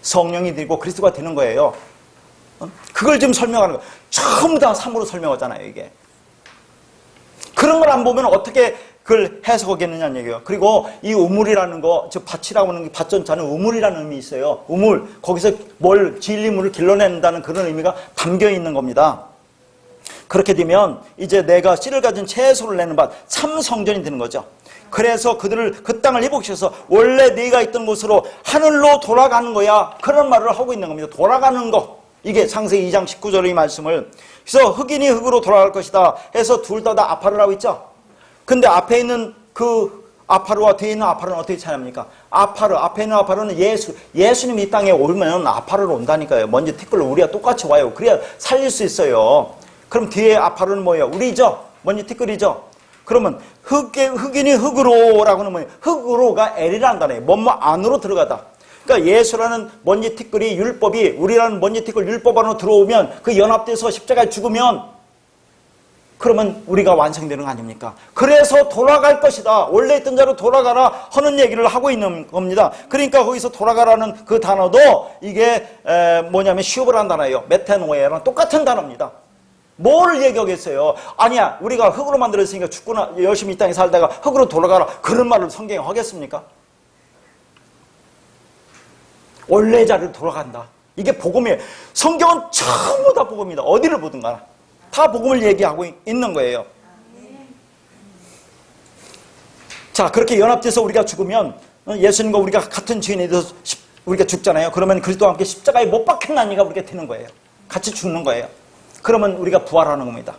A: 성령이 되고 그리스도가 되는 거예요. 그걸 지금 설명하는 거예요. 전부 다 3으로 설명하잖아요, 이게. 그런 걸 안 보면 어떻게 그걸 해석하겠느냐는 얘기예요. 그리고 이 우물이라는 거, 즉 밭이라고 하는 게 밭전자는 우물이라는 의미 있어요. 우물, 거기서 진리물을 길러낸다는 그런 의미가 담겨 있는 겁니다. 그렇게 되면 이제 내가 씨를 가진 채소를 내는 밭, 참 성전이 되는 거죠. 그래서 그들을 그 땅을 회복시켜서 원래 네가 있던 곳으로 하늘로 돌아가는 거야. 그런 말을 하고 있는 겁니다. 돌아가는 거. 이게 창세기 2장 19절의 말씀을. 그래서 흑인이 흑으로 돌아갈 것이다 해서 둘 다 아파르라고 있죠. 근데 앞에 있는 그 아파르와 뒤에 있는 아파르는 어떻게 차이납니까? 앞에 있는 아파르는 예수님이 이 땅에 오면 아파르로 온다니까요. 먼지 티끌로 우리가 똑같이 와요. 그래야 살릴 수 있어요. 그럼 뒤에 아파르는 뭐예요? 우리죠. 먼지 티끌이죠. 그러면 흑인이 흑으로라고 하는 뭐예요? 흑으로가 L이라는 단어예요. 뭐뭐 안으로 들어가다. 그러니까 예수라는 먼지 티끌이 율법이 우리라는 먼지 티끌 율법 안으로 들어오면 그 연합돼서 십자가에 죽으면 그러면 우리가 완성되는 거 아닙니까? 그래서 돌아갈 것이다. 원래 있던 자로 돌아가라 하는 얘기를 하고 있는 겁니다. 그러니까 거기서 돌아가라는 그 단어도 이게 뭐냐면 시오브라는 단어예요. 메타노에랑 똑같은 단어입니다. 뭘 얘기하겠어요? 아니야, 우리가 흙으로 만들었으니까 죽거나 열심히 이 땅에 살다가 흙으로 돌아가라, 그런 말을 성경에 하겠습니까? 원래 자리로 돌아간다. 이게 복음이에요. 성경은 전부 다 복음이다. 어디를 보든 가나 다 복음을 얘기하고 있는 거예요. 자, 그렇게 연합돼서 우리가 죽으면 예수님과 우리가 같은 죄인에 대해서 우리가 죽잖아요. 그러면 그리스도와 함께 십자가에 못 박혔나니가 우리가 되는 거예요. 같이 죽는 거예요. 그러면 우리가 부활하는 겁니다.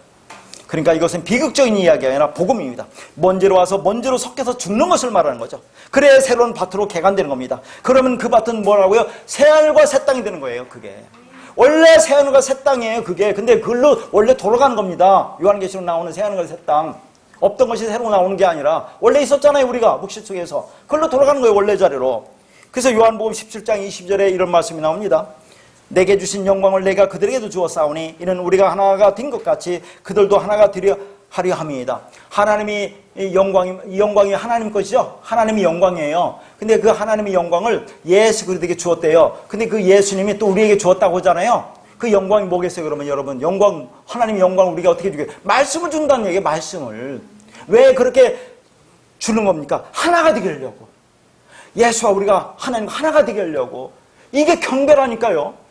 A: 그러니까 이것은 비극적인 이야기가 아니라 복음입니다. 먼지로 와서 먼지로 섞여서 죽는 것을 말하는 거죠. 그래야 새로운 밭으로 개간되는 겁니다. 그러면 그 밭은 뭐라고요? 새하늘과 새 땅이 되는 거예요. 그게 원래 새하늘과 새 땅이에요. 그게 근데 그걸로 원래 돌아가는 겁니다. 요한계시록 나오는 새하늘과 새 땅, 없던 것이 새로 나오는 게 아니라 원래 있었잖아요. 우리가 묵시 속에서 그걸로 돌아가는 거예요. 원래 자리로. 그래서 요한복음 17장 20절에 이런 말씀이 나옵니다. 내게 주신 영광을 내가 그들에게도 주었사오니 이는 우리가 하나가 된 것 같이 그들도 하나가 되려 하려 함이다. 하나님이 이 영광이 하나님 것이죠. 하나님이 영광이에요. 근데 그 하나님의 영광을 예수 그리스도에게 주었대요. 근데 그 예수님이 또 우리에게 주었다고 하잖아요. 그 영광이 뭐겠어요? 그러면 여러분, 영광, 하나님의 영광을 우리가 어떻게 주게? 말씀을 준다는 얘기예요. 말씀을. 왜 그렇게 주는 겁니까? 하나가 되게 하려고. 예수와 우리가 하나님과 하나가 되게 하려고. 이게 경배라니까요.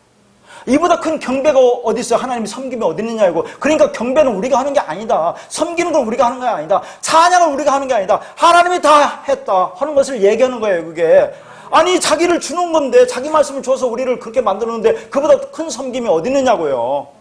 A: 이보다 큰 경배가 어디 있어요? 하나님이 섬김이 어디 있느냐고. 그러니까 경배는 우리가 하는 게 아니다. 섬기는 건 우리가 하는 게 아니다. 찬양은 우리가 하는 게 아니다. 하나님이 다 했다 하는 것을 얘기하는 거예요. 그게 아니, 자기를 주는 건데, 자기 말씀을 줘서 우리를 그렇게 만드는데 그보다 큰 섬김이 어디 있느냐고요.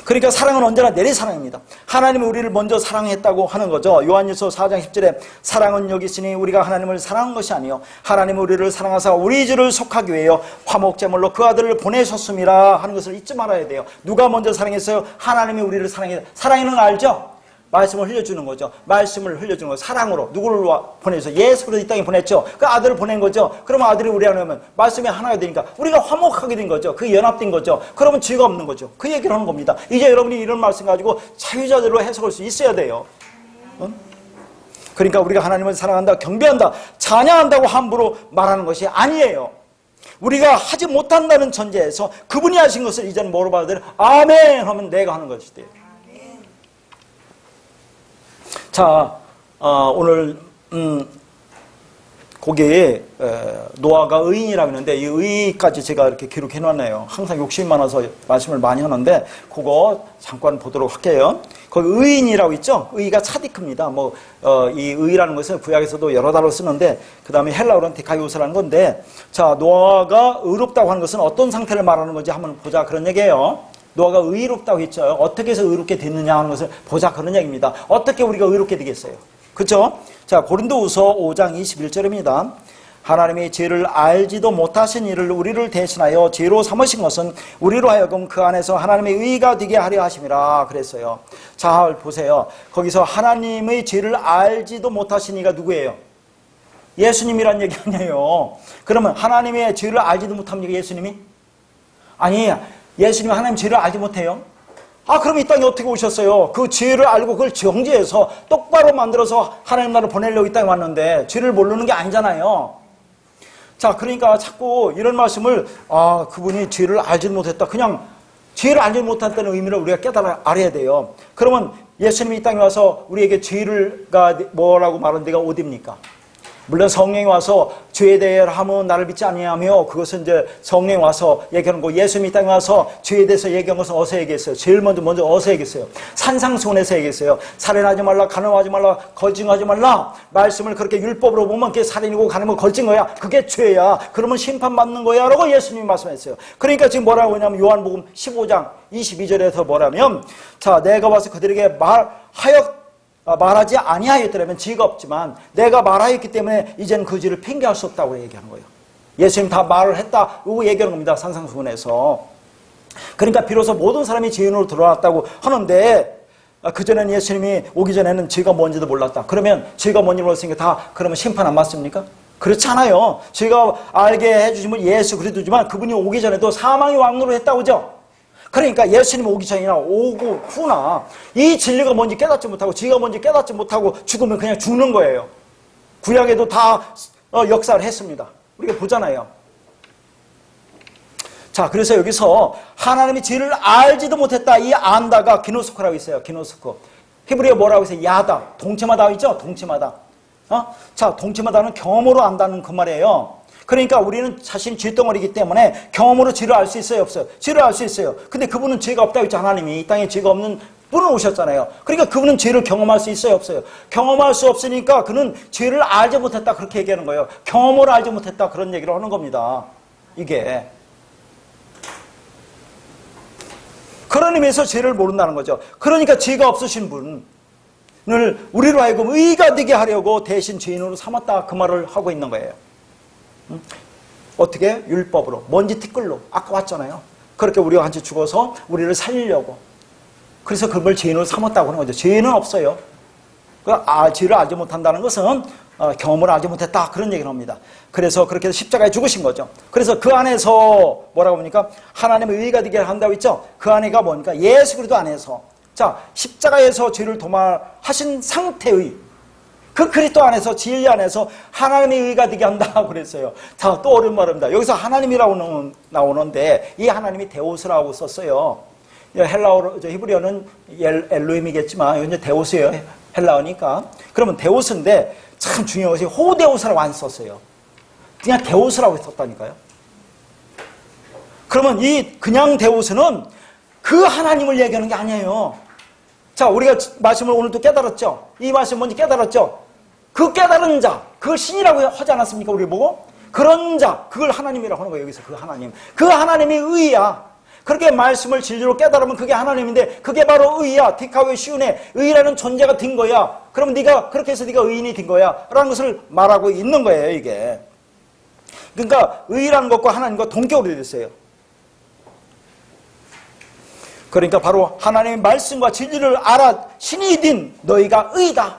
A: 그러니까 사랑은 언제나 내리 사랑입니다. 하나님은 우리를 먼저 사랑했다고 하는 거죠. 요한일서 4장 10절에 사랑은 여기 있으니 우리가 하나님을 사랑한 것이 아니요 하나님은 우리를 사랑하사 우리 죄를 속하기 위하여 화목제물로 그 아들을 보내셨음이라 하는 것을 잊지 말아야 돼요. 누가 먼저 사랑했어요? 하나님이 우리를 사랑해요. 사랑하는 거 알죠? 말씀을 흘려주는 거죠. 말씀을 흘려주는 거. 사랑으로 누구를 보내서 예수를 이 땅에 보냈죠. 그 아들을 보낸 거죠. 그러면 아들이 우리 안에 오면 말씀이 하나가 되니까 우리가 화목하게 된 거죠. 그 연합된 거죠. 그러면 죄가 없는 거죠. 그 얘기를 하는 겁니다. 이제 여러분이 이런 말씀 가지고 자유자재로 해석할 수 있어야 돼요. 그러니까 우리가 하나님을 사랑한다, 경배한다, 찬양한다고 함부로 말하는 것이 아니에요. 우리가 하지 못한다는 전제에서 그분이 하신 것을 이제는 뭐로 받아들여? 아멘 하면 내가 하는 것이 돼요. 자, 오늘 거기에 노아가 의인이라고 했는데 이 의까지 제가 이렇게 기록해 놨네요. 항상 욕심이 많아서 말씀을 많이 하는데 그거 잠깐 보도록 할게요. 거기 의인이라고 있죠? 의가 차디크입니다. 이 의라는 것은 구약에서도 여러 단어로 쓰는데 그 다음에 헬라어로는 디카이오스라는 건데, 자, 노아가 의롭다고 하는 것은 어떤 상태를 말하는 건지 한번 보자, 그런 얘기예요. 노아가 의롭다고 했죠. 어떻게 해서 의롭게 됐느냐 하는 것을 보자, 그런 얘기입니다. 어떻게 우리가 의롭게 되겠어요? 그렇죠? 자, 고린도후서 5장 21절입니다. 하나님이 죄를 알지도 못하신 이를 우리를 대신하여 죄로 삼으신 것은 우리로 하여금 그 안에서 하나님의 의가 되게 하려 하심이라 그랬어요. 자, 보세요. 거기서 하나님의 죄를 알지도 못하신 이가 누구예요? 예수님이란 얘기 아니에요. 그러면 하나님의 죄를 알지도 못합니까? 예수님이? 아니, 예수님이 하나님 죄를 알지 못해요? 그럼 이 땅에 어떻게 오셨어요? 그 죄를 알고 그걸 정죄해서 똑바로 만들어서 하나님 나라를 보내려고 이 땅에 왔는데 죄를 모르는 게 아니잖아요. 자, 그러니까 자꾸 이런 말씀을 그분이 죄를 알지 못했다. 그냥 죄를 알지 못했다는 의미를 우리가 알아야 돼요. 그러면 예수님이 이 땅에 와서 우리에게 죄가 뭐라고 말하는 데가 어디입니까? 물론 성령이 와서 죄에 대해 하면 나를 믿지 아니하며, 그것은 이제 성령이 와서 얘기하는 거. 예수님이 이 땅에 와서 죄에 대해서 얘기한 것은 어디서 얘기했어요? 제일 먼저 어디서 얘기했어요? 산상수훈에서 얘기했어요. 살인하지 말라, 간음하지 말라, 거짓하지 말라. 말씀을 그렇게 율법으로 보면 그게 살인이고 간음은 거짓인 거야. 그게 죄야. 그러면 심판받는 거야 라고 예수님이 말씀했어요. 그러니까 지금 뭐라고 하냐면 요한복음 15장 22절에서 뭐라면, 자, 내가 와서 그들에게 말하지 아니하였더라면 죄가 없지만 내가 말하였기 때문에 이제는 그 죄를 핑계할 수 없다고 얘기하는 거예요. 예수님 다 말을 했다고 얘기하는 겁니다. 산상수훈에서. 그러니까 비로소 모든 사람이 죄인으로 드러났다고 하는데, 그전에는 예수님이 오기 전에는 죄가 뭔지도 몰랐다. 그러면 죄가 뭔지 몰랐으니까 다 그러면 심판 안 받습니까? 그렇지 않아요. 죄가 알게 해주신 분 예수 그리스도지만 그분이 오기 전에도 사망의 왕노로 했다고 그죠? 그러니까 예수님 오기 전이나 오고 후나 이 진리가 뭔지 깨닫지 못하고 지가 뭔지 깨닫지 못하고 죽으면 그냥 죽는 거예요. 구약에도 다 역사를 했습니다. 우리가 보잖아요. 자, 그래서 여기서 하나님이 죄를 알지도 못했다. 이 안다가 기노스코라고 있어요. 기노스코. 히브리어 뭐라고 있어요? 야다. 동체마다 있죠? 동체마다. 자, 동체마다는 경험으로 안다는 그 말이에요. 그러니까 우리는 자신 죄덩어리이기 때문에 경험으로 죄를 알 수 있어요? 없어요? 죄를 알 수 있어요. 근데 그분은 죄가 없다고 했죠. 하나님이 이 땅에 죄가 없는 분은 오셨잖아요. 그러니까 그분은 죄를 경험할 수 있어요? 없어요? 경험할 수 없으니까 그는 죄를 알지 못했다. 그렇게 얘기하는 거예요. 경험으로 알지 못했다. 그런 얘기를 하는 겁니다. 이게. 그런 의미에서 죄를 모른다는 거죠. 그러니까 죄가 없으신 분을 우리로 하여금 의가 되게 하려고 대신 죄인으로 삼았다. 그 말을 하고 있는 거예요. 어떻게? 율법으로. 먼지 티끌로. 아까 봤잖아요. 그렇게 우리가 한치 죽어서 우리를 살리려고. 그래서 그걸 죄인으로 삼았다고 하는 거죠. 죄는 없어요. 죄를 알지 못한다는 것은 경험을 알지 못했다. 그런 얘기를 합니다. 그래서 그렇게 해서 십자가에 죽으신 거죠. 그래서 그 안에서 뭐라고 합니까? 하나님의 의가 되게 한다고 했죠. 그 안에가 뭡니까? 예수 그리스도 안에서. 자, 십자가에서 죄를 도말하신 상태의 그 그리스도 안에서 진리 안에서 하나님의 의가 되게 한다고 그랬어요. 자, 또 어려운 말입니다. 여기서 하나님이라고 나오는데 이 하나님이 데오스라고 썼어요. 헬라어, 히브리어는 엘로힘이겠지만 이제 데오스예요. 헬라어니까. 그러면 데오스인데 참 중요한 것이 호데오스라고 안 썼어요. 그냥 데오스라고 썼다니까요. 그러면 이 그냥 데오스는 그 하나님을 얘기하는 게 아니에요. 자, 우리가 말씀을 오늘도 깨달았죠. 이 말씀 뭔지 깨달았죠. 그 깨달은 자, 그걸 신이라고 하지 않았습니까? 우리 보고 그런 자, 그걸 하나님이라고 하는 거예요. 여기서 그 하나님, 그 하나님이 의야. 그렇게 말씀을 진리로 깨달으면 그게 하나님인데 그게 바로 의야. 티카웨 시운에 의라는 존재가 된 거야. 그러면 네가 그렇게 해서 네가 의인이 된 거야 라는 것을 말하고 있는 거예요. 이게. 그러니까 의라는 것과 하나님과 동격으로 됐어요. 그러니까 바로 하나님의 말씀과 진리를 알아 신이 된 너희가 의다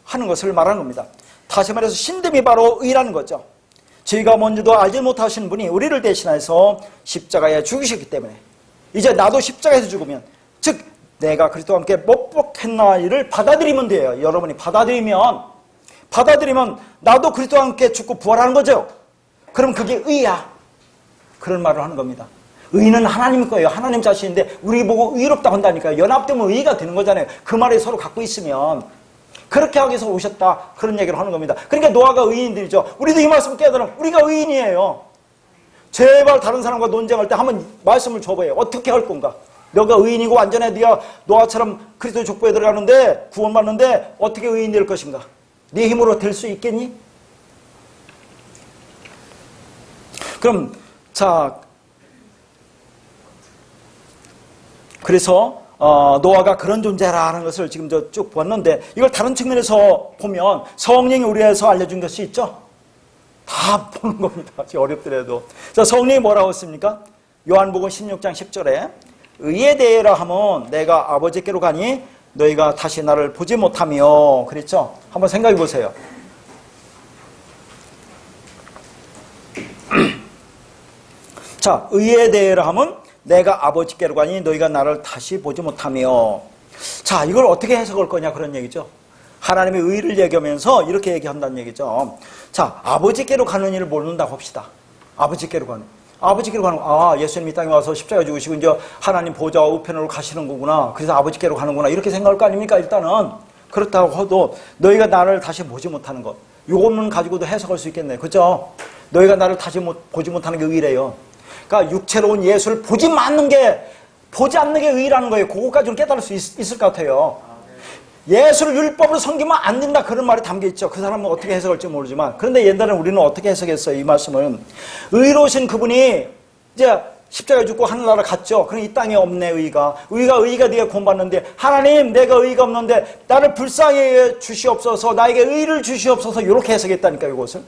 A: 하는 것을 말하는 겁니다. 다시 말해서 신됨이 바로 의라는 거죠. 저희가 뭔지도 알지 못하시는 분이 우리를 대신해서 십자가에 죽으셨기 때문에 이제 나도 십자가에서 죽으면 즉 내가 그리스도와 함께 못복했나이를 받아들이면 돼요. 여러분이 받아들이면 나도 그리스도와 함께 죽고 부활하는 거죠. 그럼 그게 의야. 그런 말을 하는 겁니다. 의는 하나님 거예요. 하나님 자신인데 우리 보고 의롭다고 한다니까요. 연합되면 의가 되는 거잖아요. 그 말을 서로 갖고 있으면 그렇게 하기 위해서 오셨다. 그런 얘기를 하는 겁니다. 그러니까 노아가 의인들이죠. 우리도 이 말씀 깨달으면 우리가 의인이에요. 제발 다른 사람과 논쟁할 때 한번 말씀을 줘봐요. 어떻게 할 건가? 너가 의인이고 완전해. 네가 노아처럼 그리스도의 족보에 들어가는데 구원받는데 어떻게 의인 될 것인가? 네 힘으로 될 수 있겠니? 그럼 자 그래서 노아가 그런 존재라는 것을 지금 쭉 보았는데 이걸 다른 측면에서 보면 성령이 우리에서 알려준 것이 있죠. 다 보는 겁니다. 어렵더라도. 자, 성령이 뭐라고 했습니까? 요한복음 16장 10절에 의에 대해라 하면 내가 아버지께로 가니 너희가 다시 나를 보지 못하며 그랬죠. 한번 생각해 보세요. 자, 의에 대해라 하면 내가 아버지께로 가니 너희가 나를 다시 보지 못하며. 자, 이걸 어떻게 해석할 거냐 그런 얘기죠. 하나님의 의를 얘기하면서 이렇게 얘기한다는 얘기죠. 자, 아버지께로 가는 일을 모른다고 합시다. 아버지께로 가는 예수님이 이 땅에 와서 십자가 죽으시고 이제 하나님 보좌와 우편으로 가시는 거구나. 그래서 아버지께로 가는구나. 이렇게 생각할 거 아닙니까? 일단은 그렇다고 해도 너희가 나를 다시 보지 못하는 것, 요것만 가지고도 해석할 수 있겠네요. 그죠? 너희가 나를 다시 보지 못하는 게 의래요. 그러니까 육체로 온 예수를 보지 않는 게 의라는 거예요. 그것까지는 깨달을 수 있을 것 같아요. 예수를 율법으로 섬기면 안 된다 그런 말이 담겨있죠. 그 사람은 어떻게 해석할지 모르지만 그런데 옛날에 우리는 어떻게 해석했어요? 이 말씀을 의로우신 그분이 이제 십자가에 죽고 하늘나라 갔죠. 그럼 이 땅에 없네 의가 네가 구원받는데 하나님 내가 의가 없는데 나를 불쌍히 주시옵소서 나에게 의를 주시옵소서 이렇게 해석했다니까 이것을.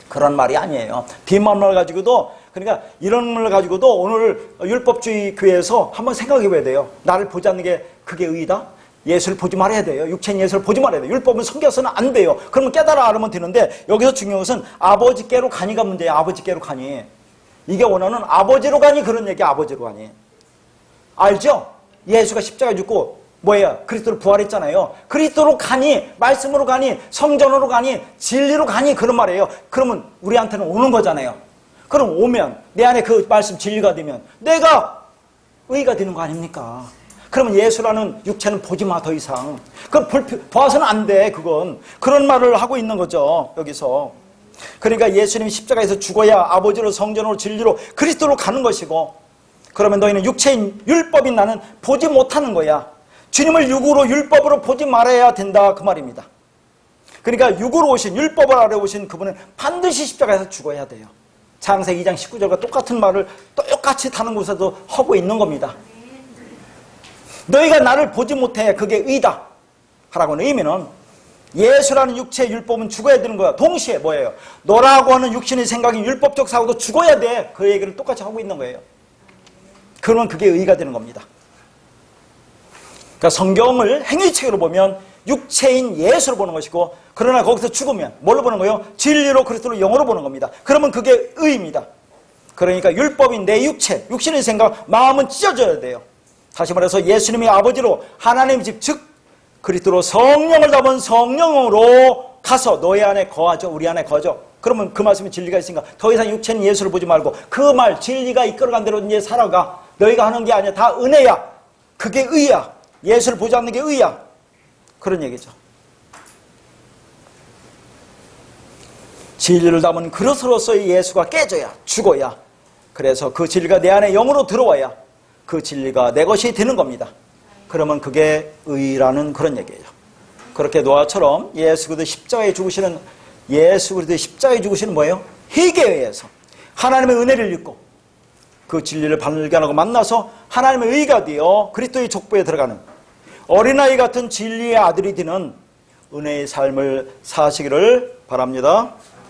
A: 그런 말이 아니에요. 뒷말을 가지고도 그러니까 이런 말을 가지고도 오늘 율법주의 교회에서 한번 생각해 봐야 돼요. 나를 보지 않는 게 그게 의다? 예수를 보지 말아야 돼요. 육체인 예수를 보지 말아야 돼요. 율법은 섬겨서는 안 돼요. 그러면 깨달아 알으면 되는데 여기서 중요한 것은 아버지께로 가니가 문제예요. 아버지께로 가니. 이게 원어는 아버지로 가니 그런 얘기야. 아버지로 가니. 알죠? 예수가 십자가에 죽고 뭐예요? 그리스도로 부활했잖아요. 그리스도로 가니, 말씀으로 가니, 성전으로 가니, 진리로 가니, 그런 말이에요. 그러면 우리한테는 오는 거잖아요. 그럼 오면 내 안에 그 말씀 진리가 되면 내가 의가 되는 거 아닙니까? 그러면 예수라는 육체는 보지 마, 더 이상. 봐서는 안 돼, 그건. 그런 말을 하고 있는 거죠, 여기서. 그러니까 예수님이 십자가에서 죽어야 아버지로, 성전으로, 진리로, 그리스도로 가는 것이고, 그러면 너희는 육체인 율법인 나는 보지 못하는 거야. 주님을 육으로, 율법으로 보지 말아야 된다, 그 말입니다. 그러니까 육으로 오신, 율법을 아래 오신 그분은 반드시 십자가에서 죽어야 돼요. 창세기 2장 19절과 똑같은 말을 똑같이 다른 곳에도 하고 있는 겁니다. 너희가 나를 보지 못해, 그게 의다 하라고는 의미는 예수라는 육체의 율법은 죽어야 되는 거야. 동시에 뭐예요? 너라고 하는 육신의 생각이 율법적 사고도 죽어야 돼. 그 얘기를 똑같이 하고 있는 거예요. 그러면 그게 의가 되는 겁니다. 그러니까 성경을 행위책으로 보면 육체인 예수로 보는 것이고, 그러나 거기서 죽으면 뭘로 보는 거예요? 진리로, 그리스도로, 영으로 보는 겁니다. 그러면 그게 의입니다. 그러니까 율법인 내 육체, 육신의 생각, 마음은 찢어져야 돼요. 다시 말해서 예수님의 아버지로, 하나님 집, 즉 그리스도로 성령을 담은 성령으로 가서 너희 안에 거하죠. 우리 안에 거하죠. 그러면 그 말씀에 진리가 있으니까 더 이상 육체는 예수를 보지 말고 그 말, 진리가 이끌어간 대로 이제 살아가. 너희가 하는 게 아니야. 다 은혜야. 그게 의야. 예수를 보지 않는 게 의야. 그런 얘기죠. 진리를 담은 그릇으로서의 예수가 깨져야, 죽어야, 그래서 그 진리가 내 안에 영으로 들어와야 그 진리가 내 것이 되는 겁니다. 그러면 그게 의라는 그런 얘기예요. 그렇게 노아처럼 예수 그리스도 십자가에 죽으시는, 예수 그리스도 십자가에 죽으시는 뭐예요? 희귀에 의해서 하나님의 은혜를 입고 그 진리를 발견하고 만나서 하나님의 의가 되어 그리스도의 족보에 들어가는 어린아이 같은 진리의 아들이 되는 은혜의 삶을 사시기를 바랍니다.